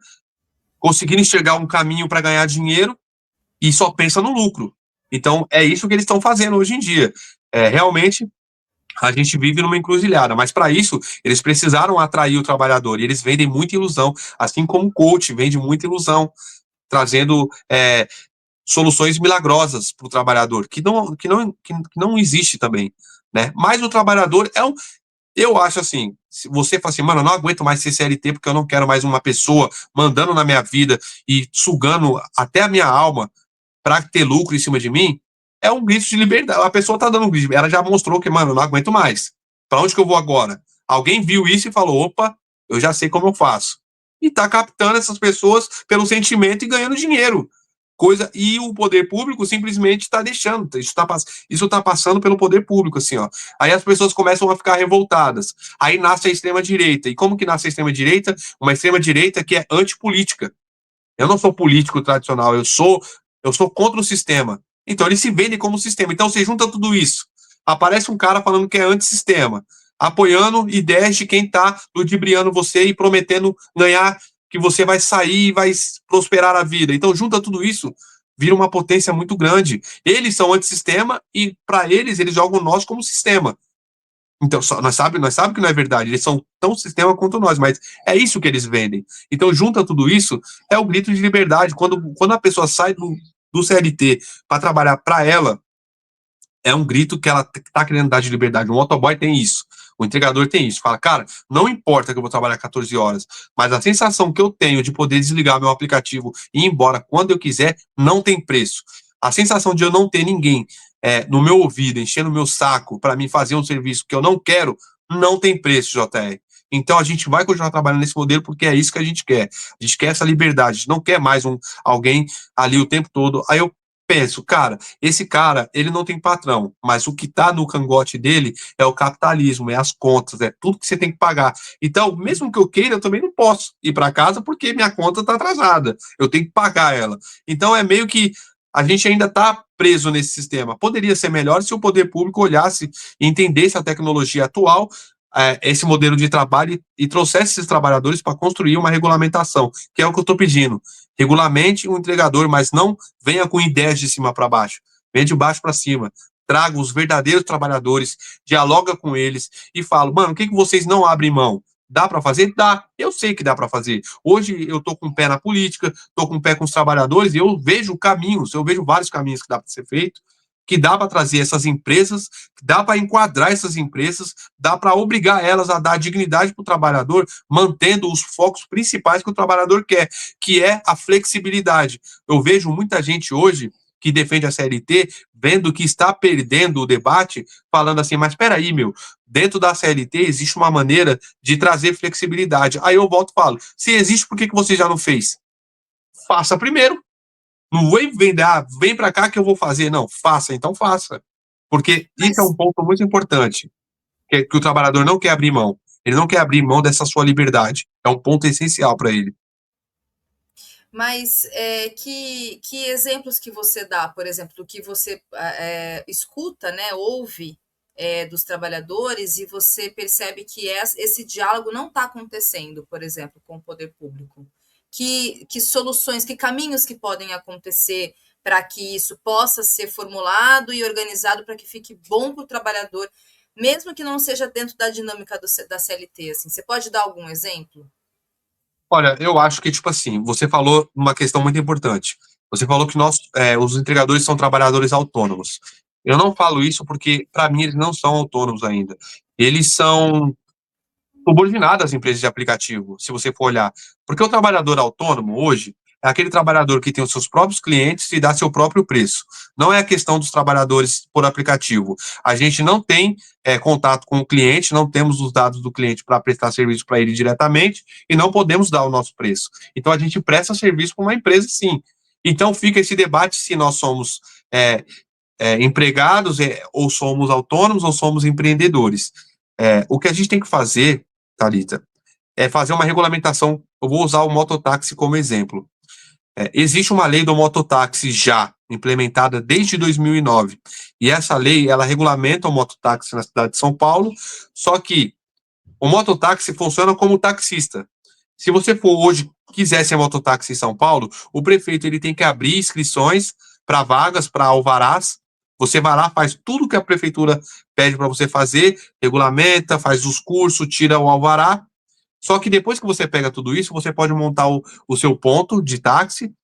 conseguiram enxergar um caminho para ganhar dinheiro e só pensa no lucro. Então, é isso que eles estão fazendo hoje em dia. Realmente, a gente vive numa encruzilhada, mas para isso, eles precisaram atrair o trabalhador, e eles vendem muita ilusão, assim como o coach vende muita ilusão, trazendo soluções milagrosas para o trabalhador, que não existe também, né? Mas o trabalhador eu acho assim, se você fala assim, mano, eu não aguento mais ser CLT porque eu não quero mais uma pessoa mandando na minha vida e sugando até a minha alma para ter lucro em cima de mim, é um grito de liberdade. A pessoa tá dando um grito, ela já mostrou que, mano, eu não aguento mais. Para onde que eu vou agora? Alguém viu isso e falou, opa, eu já sei como eu faço. E tá captando essas pessoas pelo sentimento e ganhando dinheiro. E o poder público simplesmente está deixando. Isso tá passando pelo poder público, assim, ó. Aí as pessoas começam a ficar revoltadas. Aí nasce a extrema-direita. E como que nasce a extrema-direita? Uma extrema-direita que é antipolítica. Eu não sou político tradicional, eu sou contra o sistema. Então eles se vendem como sistema. Então você junta tudo isso. Aparece um cara falando que é antissistema, apoiando ideias de quem está ludibriando você e prometendo ganhar, que você vai sair e vai prosperar a vida. Então junta tudo isso, vira uma potência muito grande. Eles são antissistema e para eles jogam nós como sistema. Então, nós sabe que não é verdade, eles são tão sistema quanto nós, mas é isso que eles vendem. Então, junta tudo isso, é o grito de liberdade. Quando a pessoa sai do CLT para trabalhar para ela, é um grito que ela está querendo dar de liberdade. O motoboy tem isso, o entregador tem isso. Fala, cara, não importa que eu vou trabalhar 14 horas, mas a sensação que eu tenho de poder desligar meu aplicativo e ir embora quando eu quiser, não tem preço. A sensação de eu não ter ninguém no meu ouvido, enchendo o meu saco para mim fazer um serviço que eu não quero, não tem preço, JR. Então a gente vai continuar trabalhando nesse modelo porque é isso que a gente quer. A gente quer essa liberdade, a gente não quer mais alguém ali o tempo todo. Aí eu penso, cara, esse cara, ele não tem patrão, mas o que tá no cangote dele é o capitalismo, é as contas, é tudo que você tem que pagar. Então, mesmo que eu queira, eu também não posso ir para casa porque minha conta tá atrasada. Eu tenho que pagar ela. Então é meio que a gente ainda está preso nesse sistema. Poderia ser melhor se o poder público olhasse e entendesse a tecnologia atual, esse modelo de trabalho e trouxesse esses trabalhadores para construir uma regulamentação, que é o que eu estou pedindo. Regulamente o entregador, mas não venha com ideias de cima para baixo. Venha de baixo para cima. Traga os verdadeiros trabalhadores, dialoga com eles e fala, mano, o que vocês não abrem mão? Dá para fazer? Dá. Eu sei que dá para fazer. Hoje eu estou com o pé na política, estou com o pé com os trabalhadores e eu vejo caminhos, eu vejo vários caminhos que dá para ser feito, que dá para trazer essas empresas, que dá para enquadrar essas empresas, dá para obrigar elas a dar dignidade para o trabalhador, mantendo os focos principais que o trabalhador quer, que é a flexibilidade. Eu vejo muita gente hoje que defende a CLT, vendo que está perdendo o debate, falando assim, mas espera aí, meu, dentro da CLT existe uma maneira de trazer flexibilidade. Aí eu volto e falo, se existe, por que você já não fez? Faça primeiro. Não vem para cá que eu vou fazer. Não, faça, então faça. Porque isso é um ponto muito importante, que o trabalhador não quer abrir mão. Ele não quer abrir mão dessa sua liberdade. É um ponto essencial para ele.
Mas que exemplos que você dá, por exemplo, do que você escuta, né, ouve dos trabalhadores e você percebe que esse diálogo não está acontecendo, por exemplo, com o poder público? Que soluções, que caminhos que podem acontecer para que isso possa ser formulado e organizado para que fique bom para o trabalhador, mesmo que não seja dentro da dinâmica da CLT? Assim, você pode dar algum exemplo?
Olha, eu acho que, tipo assim, você falou uma questão muito importante. Você falou que os entregadores são trabalhadores autônomos. Eu não falo isso porque, para mim, eles não são autônomos ainda. Eles são subordinados às empresas de aplicativo, se você for olhar. Porque o trabalhador autônomo, hoje, é aquele trabalhador que tem os seus próprios clientes e dá seu próprio preço. Não é a questão dos trabalhadores por aplicativo. A gente não tem contato com o cliente, não temos os dados do cliente para prestar serviço para ele diretamente e não podemos dar o nosso preço. Então, a gente presta serviço para uma empresa, sim. Então, fica esse debate se nós somos empregados, ou somos autônomos, ou somos empreendedores. O que a gente tem que fazer, Thalita, é fazer uma regulamentação. Eu vou usar o mototáxi como exemplo. Existe uma lei do mototáxi já implementada desde 2009, e essa lei, ela regulamenta o mototáxi na cidade de São Paulo, só que o mototáxi funciona como taxista. Se você for hoje, quiser ser mototáxi em São Paulo, o prefeito ele tem que abrir inscrições para vagas, para alvarás. Você vai lá, faz tudo que a prefeitura pede para você fazer, regulamenta, faz os cursos, tira o alvará. Só que depois que você pega tudo isso, você pode montar o seu ponto de táxi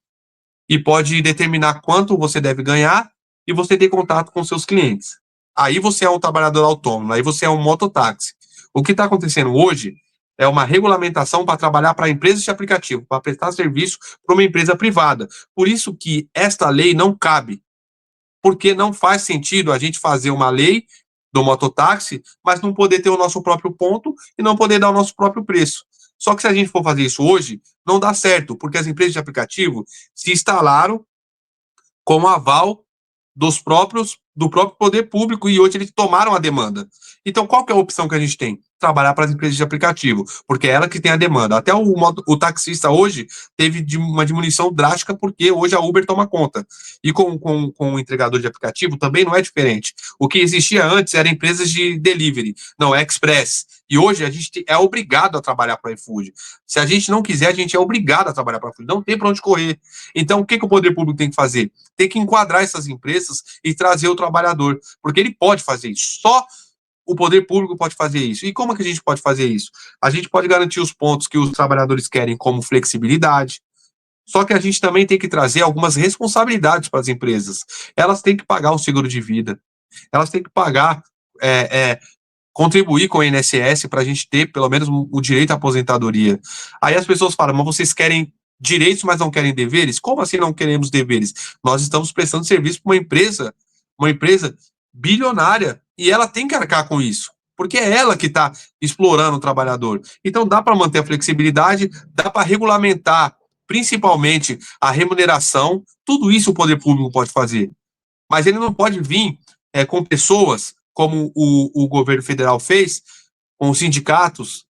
e pode determinar quanto você deve ganhar e você ter contato com seus clientes. Aí você é um trabalhador autônomo, aí você é um mototáxi. O que está acontecendo hoje é uma regulamentação para trabalhar para empresas de aplicativo, para prestar serviço para uma empresa privada. Por isso que esta lei não cabe, porque não faz sentido a gente fazer uma lei do mototáxi, mas não poder ter o nosso próprio ponto e não poder dar o nosso próprio preço. Só que se a gente for fazer isso hoje, não dá certo, porque as empresas de aplicativo se instalaram como aval do próprio poder público e hoje eles tomaram a demanda. Então, qual que é a opção que a gente tem? Trabalhar para as empresas de aplicativo, porque é ela que tem a demanda. Até o taxista hoje teve uma diminuição drástica, porque hoje a Uber toma conta. E com o entregador de aplicativo também não é diferente. O que existia antes eram empresas de delivery, não, express. E hoje a gente é obrigado a trabalhar para o iFood. Se a gente não quiser, a gente é obrigado a trabalhar para o iFood. Não tem para onde correr. Então, o que o poder público tem que fazer? Tem que enquadrar essas empresas e trazer o trabalhador, porque ele pode fazer isso. Só o poder público pode fazer isso. E como é que a gente pode fazer isso? A gente pode garantir os pontos que os trabalhadores querem, como flexibilidade. Só que a gente também tem que trazer algumas responsabilidades para as empresas. Elas têm que pagar o seguro de vida. Elas têm que pagar, contribuir com o INSS para a gente ter, pelo menos, o direito à aposentadoria. Aí as pessoas falam, mas vocês querem direitos, mas não querem deveres? Como assim não queremos deveres? Nós estamos prestando serviço para uma empresa bilionária, e ela tem que arcar com isso, porque é ela que está explorando o trabalhador. Então dá para manter a flexibilidade, dá para regulamentar, principalmente a remuneração, tudo isso o poder público pode fazer. Mas ele não pode vir com pessoas, como o governo federal fez, com os sindicatos,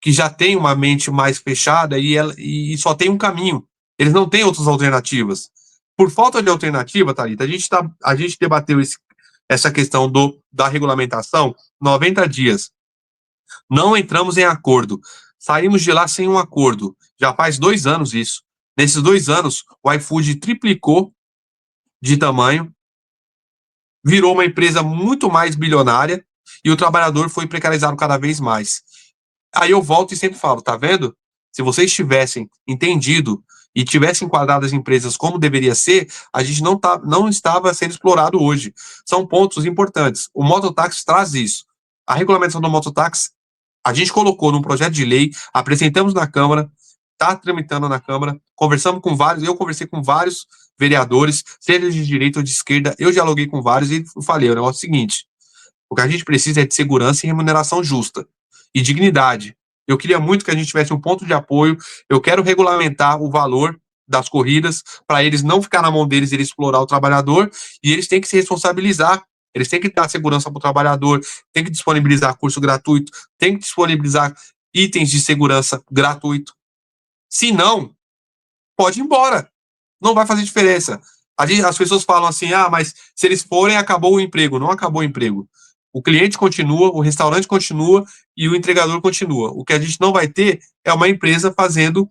que já tem uma mente mais fechada e só tem um caminho. Eles não têm outras alternativas. Por falta de alternativa, Thalita, a gente debateu essa questão da regulamentação 90 dias. Não entramos em acordo. Saímos de lá sem um acordo. Já faz 2 anos isso. Nesses 2 anos, o iFood triplicou de tamanho, virou uma empresa muito mais bilionária e o trabalhador foi precarizado cada vez mais. Aí eu volto e sempre falo, tá vendo? Se vocês tivessem entendido e tivessem enquadrado as empresas como deveria ser, a gente não estava sendo explorado hoje. São pontos importantes. O mototáxi traz isso. A regulamentação do mototáxi, a gente colocou num projeto de lei, apresentamos na Câmara, está tramitando na Câmara, eu conversei com vários vereadores, seja de direita ou de esquerda, eu dialoguei com vários e falei, o negócio é o seguinte, o que a gente precisa é de segurança e remuneração justa, e dignidade. Eu queria muito que a gente tivesse um ponto de apoio, eu quero regulamentar o valor das corridas, para eles não ficar na mão deles, eles explorar o trabalhador, e eles têm que se responsabilizar, eles têm que dar segurança para o trabalhador, têm que disponibilizar curso gratuito, têm que disponibilizar itens de segurança gratuito. Se não, pode ir embora. Não vai fazer diferença. As pessoas falam assim, mas se eles forem, acabou o emprego. Não acabou o emprego. O cliente continua, o restaurante continua e o entregador continua. O que a gente não vai ter é uma empresa fazendo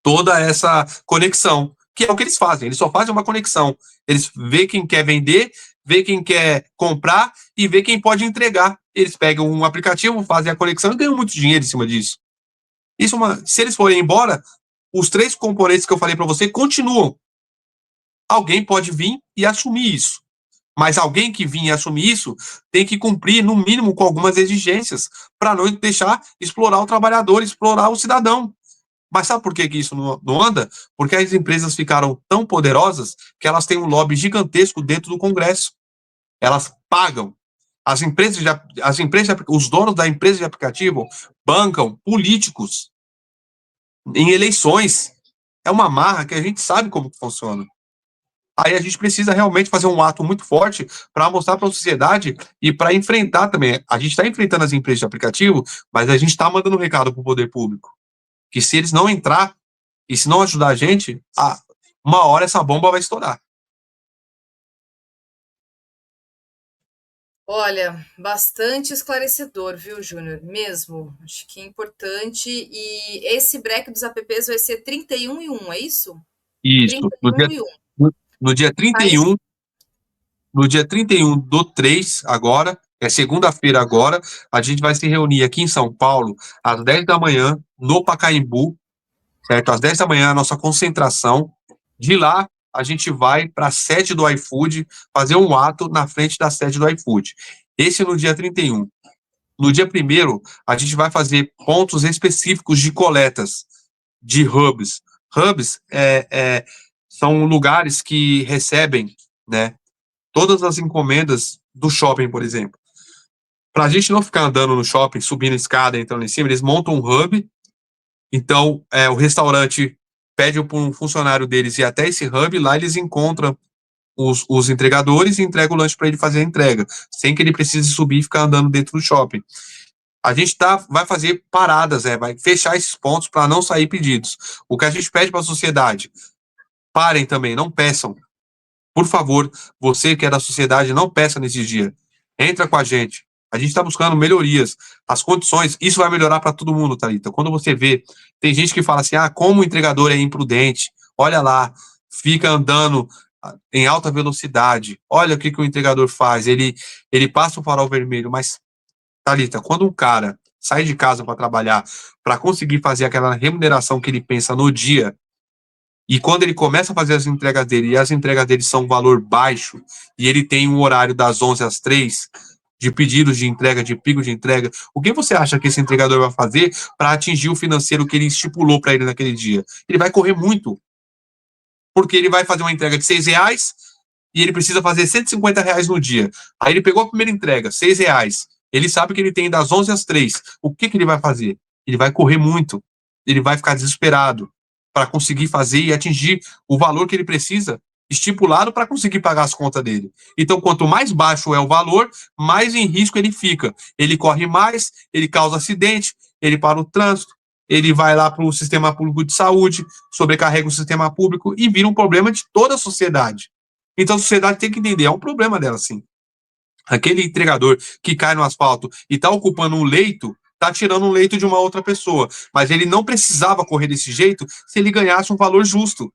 toda essa conexão, que é o que eles fazem. Eles só fazem uma conexão. Eles veem quem quer vender, vê quem quer comprar e vê quem pode entregar. Eles pegam um aplicativo, fazem a conexão e ganham muito dinheiro em cima disso. Se eles forem embora, os 3 componentes que eu falei para você continuam. alguém pode vir e assumir isso. Mas alguém que vir e assumir isso tem que cumprir, no mínimo, com algumas exigências, para não deixar explorar o trabalhador, explorar o cidadão. Mas sabe por que isso não anda? Porque as empresas ficaram tão poderosas que elas têm um lobby gigantesco dentro do Congresso. Elas pagam. Os donos da empresa de aplicativo bancam políticos em eleições. É uma marra que a gente sabe como funciona. Aí a gente precisa realmente fazer um ato muito forte para mostrar para a sociedade e para enfrentar também. A gente está enfrentando as empresas de aplicativo, mas a gente está mandando um recado para o poder público. Que se eles não entrar e se não ajudar a gente, uma hora essa bomba vai estourar.
Olha, bastante esclarecedor, viu, Júnior? Mesmo. Acho que é importante. E esse break dos apps vai ser 31/1, é isso?
Isso.
31/1.
No dia 31, no dia 31/3, agora, é segunda-feira agora, a gente vai se reunir aqui em São Paulo, às 10 da manhã, no Pacaembu, certo? Às 10 da manhã, a nossa concentração. De lá, a gente vai para a sede do iFood, fazer um ato na frente da sede do iFood. Esse no dia 31. No dia 1º, a gente vai fazer pontos específicos de coletas, de hubs. Hubs são lugares que recebem, né, todas as encomendas do shopping, por exemplo. Para a gente não ficar andando no shopping, subindo escada, entrando em cima, eles montam um hub. Então, o restaurante pede para um funcionário deles ir até esse hub, lá eles encontram os entregadores e entregam o lanche para ele fazer a entrega, sem que ele precise subir e ficar andando dentro do shopping. A gente vai fazer paradas, vai fechar esses pontos para não sair pedidos. O que a gente pede para a sociedade, parem também, não peçam. Por favor, você que é da sociedade, não peça nesse dia. Entra com a gente. A gente está buscando melhorias, as condições, isso vai melhorar para todo mundo, Thalita. Quando você vê, tem gente que fala assim, como o entregador é imprudente, olha lá, fica andando em alta velocidade, olha o que o entregador faz, ele passa o farol vermelho, mas, Thalita, quando um cara sai de casa para trabalhar, para conseguir fazer aquela remuneração que ele pensa no dia, e quando ele começa a fazer as entregas dele, e as entregas dele são um valor baixo, e ele tem um horário das 11 às 3, de pedidos de entrega, de pico de entrega, o que você acha que esse entregador vai fazer para atingir o financeiro que ele estipulou para ele naquele dia? Ele vai correr muito, porque ele vai fazer uma entrega de R$6 e ele precisa fazer R$150 no dia. Aí ele pegou a primeira entrega, R$6, ele sabe que ele tem das 11 às 3, o que ele vai fazer? Ele vai correr muito, ele vai ficar desesperado para conseguir fazer e atingir o valor que ele precisa estipulado para conseguir pagar as contas dele. Então, quanto mais baixo é o valor, mais em risco ele fica. Ele corre mais, ele causa acidente, ele para o trânsito, ele vai lá para o sistema público de saúde, sobrecarrega o sistema público e vira um problema de toda a sociedade. Então, a sociedade tem que entender, é um problema dela, sim. Aquele entregador que cai no asfalto e está ocupando um leito, está tirando um leito de uma outra pessoa. Mas ele não precisava correr desse jeito se ele ganhasse um valor justo.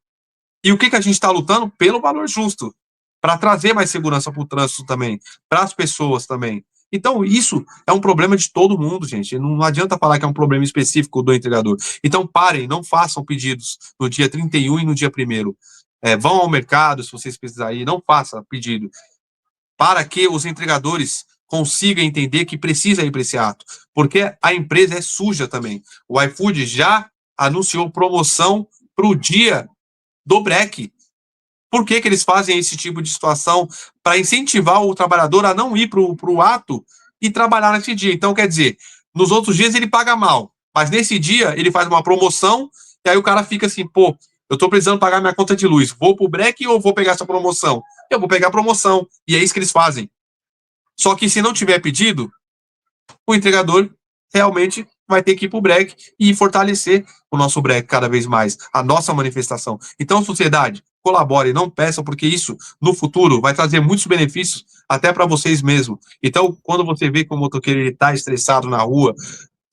E o que a gente está lutando? Pelo valor justo, para trazer mais segurança para o trânsito também, para as pessoas também. Então, isso é um problema de todo mundo, gente. Não adianta falar que é um problema específico do entregador. Então, parem, não façam pedidos no dia 31 e no dia 1º. Vão ao mercado, se vocês precisarem, não façam pedido. Para que os entregadores consigam entender que precisa ir para esse ato. Porque a empresa é suja também. O iFood já anunciou promoção para o dia do break. Por que eles fazem esse tipo de situação? Para incentivar o trabalhador a não ir para o ato e trabalhar nesse dia. Então, quer dizer, nos outros dias ele paga mal, mas nesse dia ele faz uma promoção e aí o cara fica assim, pô, eu estou precisando pagar minha conta de luz, vou pro break ou vou pegar essa promoção? Eu vou pegar a promoção. E é isso que eles fazem. Só que se não tiver pedido, o entregador realmente vai ter que ir para o break e fortalecer o nosso break cada vez mais, a nossa manifestação. Então, sociedade, colabore, não peçam, porque isso, no futuro, vai trazer muitos benefícios até para vocês mesmos. Então, quando você vê que o motoqueiro está estressado na rua,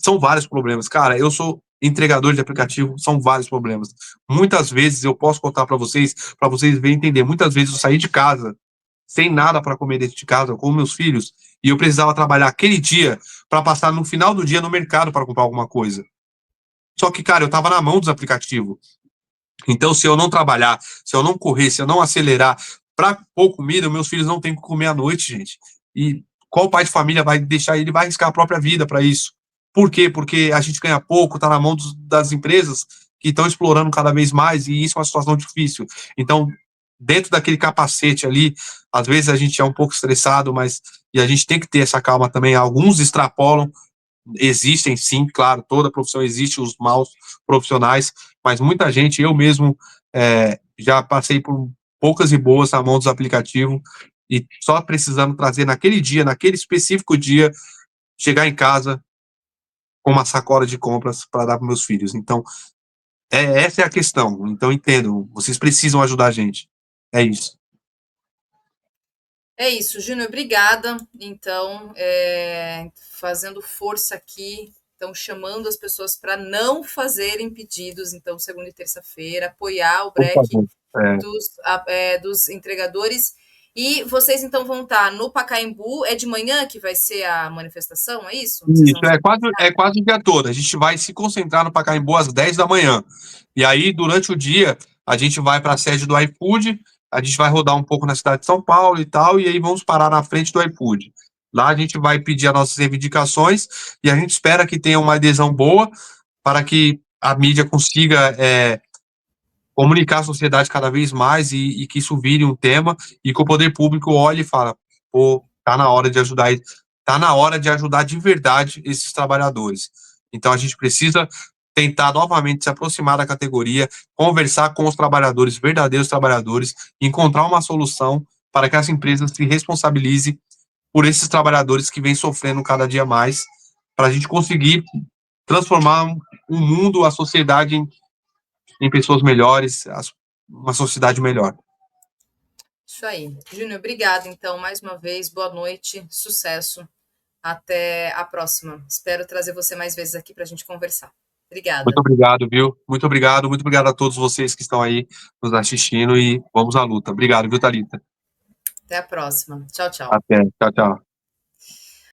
são vários problemas. Cara, eu sou entregador de aplicativo, são vários problemas. Muitas vezes, eu posso contar para vocês verem entender, muitas vezes eu saí de casa sem nada para comer dentro de casa, com meus filhos, e eu precisava trabalhar aquele dia para passar no final do dia no mercado para comprar alguma coisa. Só que, cara, eu tava na mão dos aplicativos. Então, se eu não trabalhar, se eu não correr, se eu não acelerar para pôr comida, meus filhos não têm o que comer à noite, gente. E qual pai de família vai deixar ele, vai arriscar a própria vida para isso? Por quê? Porque a gente ganha pouco, está na mão das empresas que estão explorando cada vez mais, e isso é uma situação difícil. Então, dentro daquele capacete ali, às vezes a gente é um pouco estressado, mas e a gente tem que ter essa calma também. Alguns extrapolam, existem sim, claro, toda profissão existe, os maus profissionais, mas muita gente, eu mesmo já passei por poucas e boas na mão dos aplicativos, e só precisando trazer naquele dia, naquele específico dia, chegar em casa com uma sacola de compras para dar para meus filhos. Então, essa é a questão. Então, entendo, vocês precisam ajudar a gente. É isso.
É isso, Júnior, obrigada. Então, fazendo força aqui, então chamando as pessoas para não fazerem pedidos, então, segunda e terça-feira, apoiar o break dos entregadores. E vocês, então, vão estar no Pacaembu, é de manhã que vai ser a manifestação, é isso?
Isso, é quase o dia todo. A gente vai se concentrar no Pacaembu às 10 da manhã. E aí, durante o dia, a gente vai para a sede do iFood, a gente vai rodar um pouco na cidade de São Paulo e tal, e aí vamos parar na frente do iFood. Lá a gente vai pedir as nossas reivindicações e a gente espera que tenha uma adesão boa para que a mídia consiga comunicar a sociedade cada vez mais e que isso vire um tema e que o poder público olhe e fala, pô, tá na hora de ajudar, tá na hora de ajudar de verdade esses trabalhadores. Então a gente precisa tentar novamente se aproximar da categoria, conversar com os trabalhadores, verdadeiros trabalhadores, encontrar uma solução para que as empresas se responsabilizem por esses trabalhadores que vêm sofrendo cada dia mais, para a gente conseguir transformar o mundo, a sociedade em pessoas melhores, uma sociedade melhor.
Isso aí. Júnior, obrigada, então, mais uma vez, boa noite, sucesso, até a próxima. Espero trazer você mais vezes aqui para a gente conversar. Obrigada.
Muito obrigado, viu? Muito obrigado a todos vocês que estão aí nos assistindo e vamos à luta. Obrigado, viu, Thalita?
Até a próxima. Tchau, tchau.
Até, tchau, tchau.